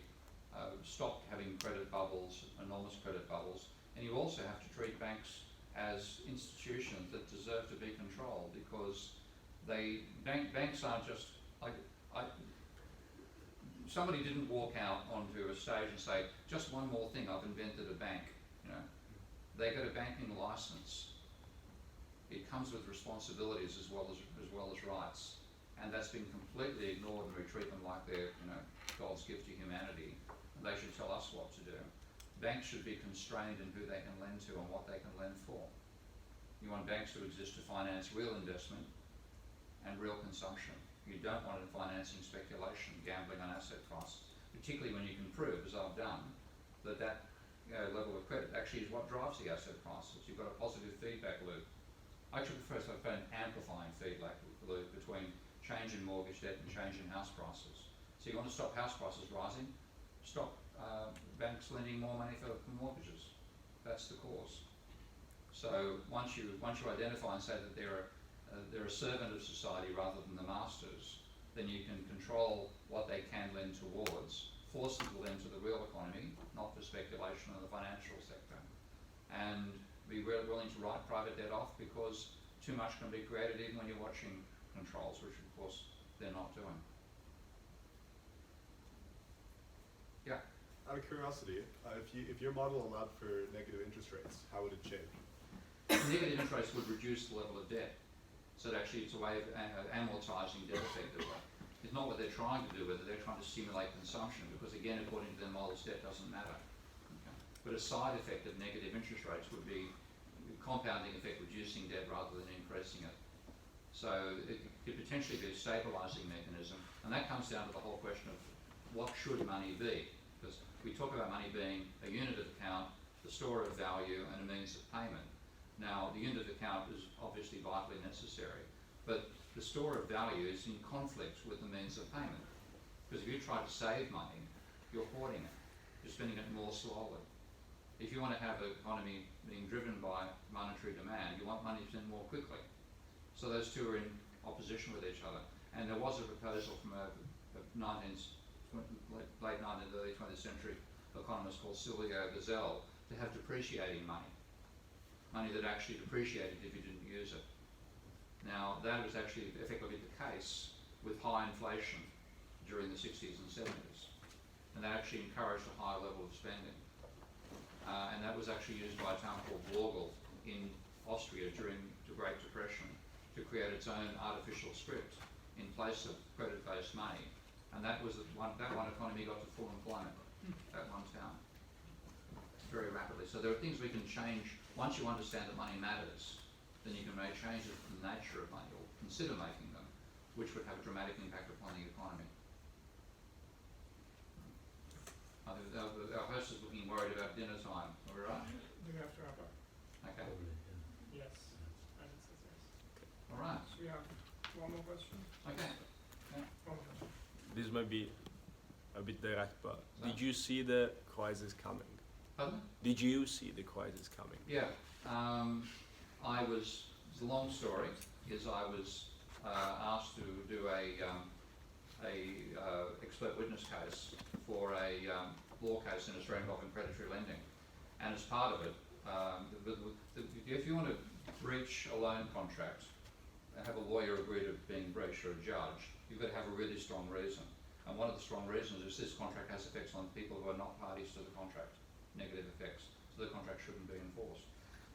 stop having credit bubbles, enormous credit bubbles, and you also have to treat banks as institutions that deserve to be controlled, because banks aren't just like somebody didn't walk out onto a stage and say, just one more thing, I've invented a bank. They got a banking license. It comes with responsibilities as well as rights, and that's been completely ignored, and we treat them like they're God's gift to humanity. And they should tell us what to do. Banks should be constrained in who they can lend to and what they can lend for. You want banks to exist to finance real investment and real consumption. You don't want it financing speculation, gambling on asset prices, particularly when you can prove, as I've done, that level of credit actually is what drives the asset prices. You've got a positive feedback loop. I actually prefer an amplifying feedback loop between change in mortgage debt and change in house prices. So you want to stop house prices rising, stop banks lending more money for mortgages. That's the cause. So once you identify and say that they're a servant of society rather than the masters, then you can control what they can lend towards, force them to lend to the real economy, not for speculation in the financial sector, and be willing to write private debt off, because too much can be created even when you're watching controls, which of course they're not doing. Yeah. Out of curiosity, if your model allowed for negative interest rates, how would it change? Negative interest rates would reduce the level of debt. So actually it's a way of amortizing debt effectively. It's not what they're trying to do with it, they're trying to stimulate consumption, because again, according to their models, debt doesn't matter. Okay. But a side effect of negative interest rates would be compounding effect, reducing debt rather than increasing it. So it could potentially be a stabilising mechanism, and that comes down to the whole question of what should money be? Because we talk about money being a unit of account, the store of value, and a means of payment. Now, the unit of account is obviously vitally necessary, but the store of value is in conflict with the means of payment. Because if you try to save money, you're hoarding it. You're spending it more slowly. If you want to have an economy being driven by monetary demand, you want money spent more quickly. So those two are in opposition with each other. And there was a proposal from a late 19th, early 20th century economist called Silvio Gesell to have depreciating money. Money that actually depreciated if you didn't use it. Now, that was actually effectively the case with high inflation during the 60s and 70s. And that actually encouraged a high level of spending. And that was actually used by a town called Borgel in Austria during the Great Depression to create its own artificial script in place of credit-based money. And that one economy got to full employment, that one town, very rapidly. So there are things we can change. Once you understand that money matters, then you can make changes to the nature of money, or consider making them, which would have a dramatic impact upon the economy. I think our host is looking worried about dinner time. Are we right? Do we have to wrap up? Okay. Probably, Yes. And it says yes. All right. So we have one more question. Okay. One more question. This might be a bit direct, but So- did you see the crisis coming? Pardon? Did you see the crisis coming? Yeah. The long story is I was asked to do a expert witness case for a law case in Australia involving predatory lending. And as part of it, if you want to breach a loan contract and have a lawyer agree to being breached or a judge, you've got to have a really strong reason. And one of the strong reasons is this contract has effects on people who are not parties to the contract, negative effects, so the contract shouldn't be enforced.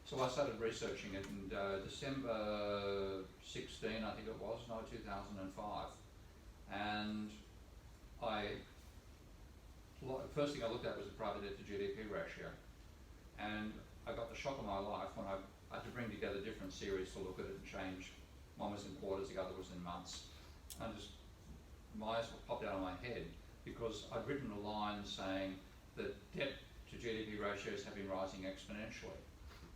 So I started researching it in December 16, I think it was, no, 2005. And first thing I looked at was the private debt to GDP ratio. And I got the shock of my life when I had to bring together different series to look at it and change. One was in quarters, the other was in months. And my eyes popped out of my head because I'd written a line saying that debt to GDP ratios have been rising exponentially.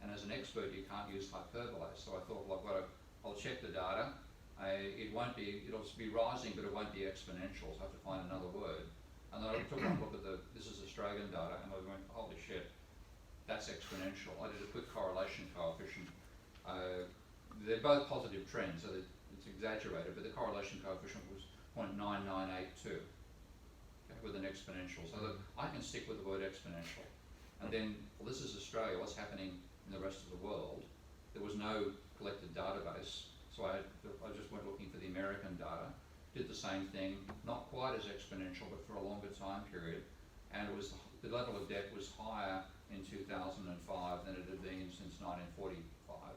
And as an expert, you can't use hyperbole. So I thought, well, I'll check the data. It'll be rising, but it won't be exponential. So I have to find another word. And then I took one look at this is Australian data, and I went, holy shit, that's exponential. I did a quick correlation coefficient. They're both positive trends, so it's exaggerated, but the correlation coefficient was 0.9982, okay, with an exponential. So that I can stick with the word exponential. And then, well, this is Australia, what's happening in the rest of the world? There was no collected database, so I just went looking for the American data, did the same thing, not quite as exponential, but for a longer time period, and the level of debt was higher in 2005 than it had been since 1945.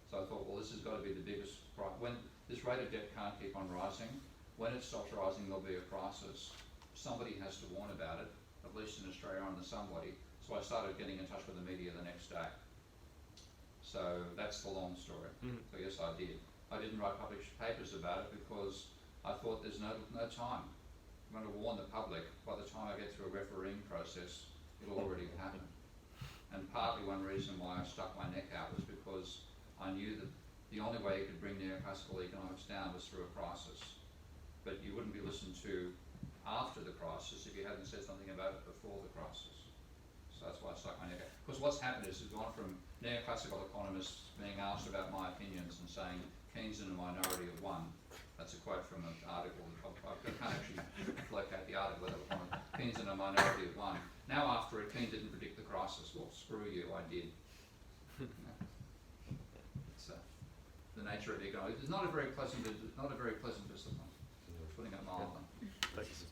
So I thought, well, this has got to be the biggest, when this rate of debt can't keep on rising, when it stops rising, there'll be a crisis. Somebody has to warn about it, at least in Australia I'm the somebody. So I started getting in touch with the media the next day. So that's the long story. So yes, I did. I didn't write published papers about it because I thought there's no time. I'm going to warn the public. By the time I get through a refereeing process, it'll already have happened. And partly one reason why I stuck my neck out was because I knew that the only way you could bring neoclassical economics down was through a crisis. But you wouldn't be listened to after the crisis if you hadn't said something about it before the crisis. So that's why I stuck my neck out. Because what's happened is we've gone from neoclassical economists being asked about my opinions and saying Keynes in a minority of one. That's a quote from an article. I can't actually locate the article that was on Keynes in a minority of one. Now after it, Keynes didn't predict the crisis. Well, screw you, I did. It's the nature of economics. It's not a very pleasant discipline, putting it mildly. Thanks.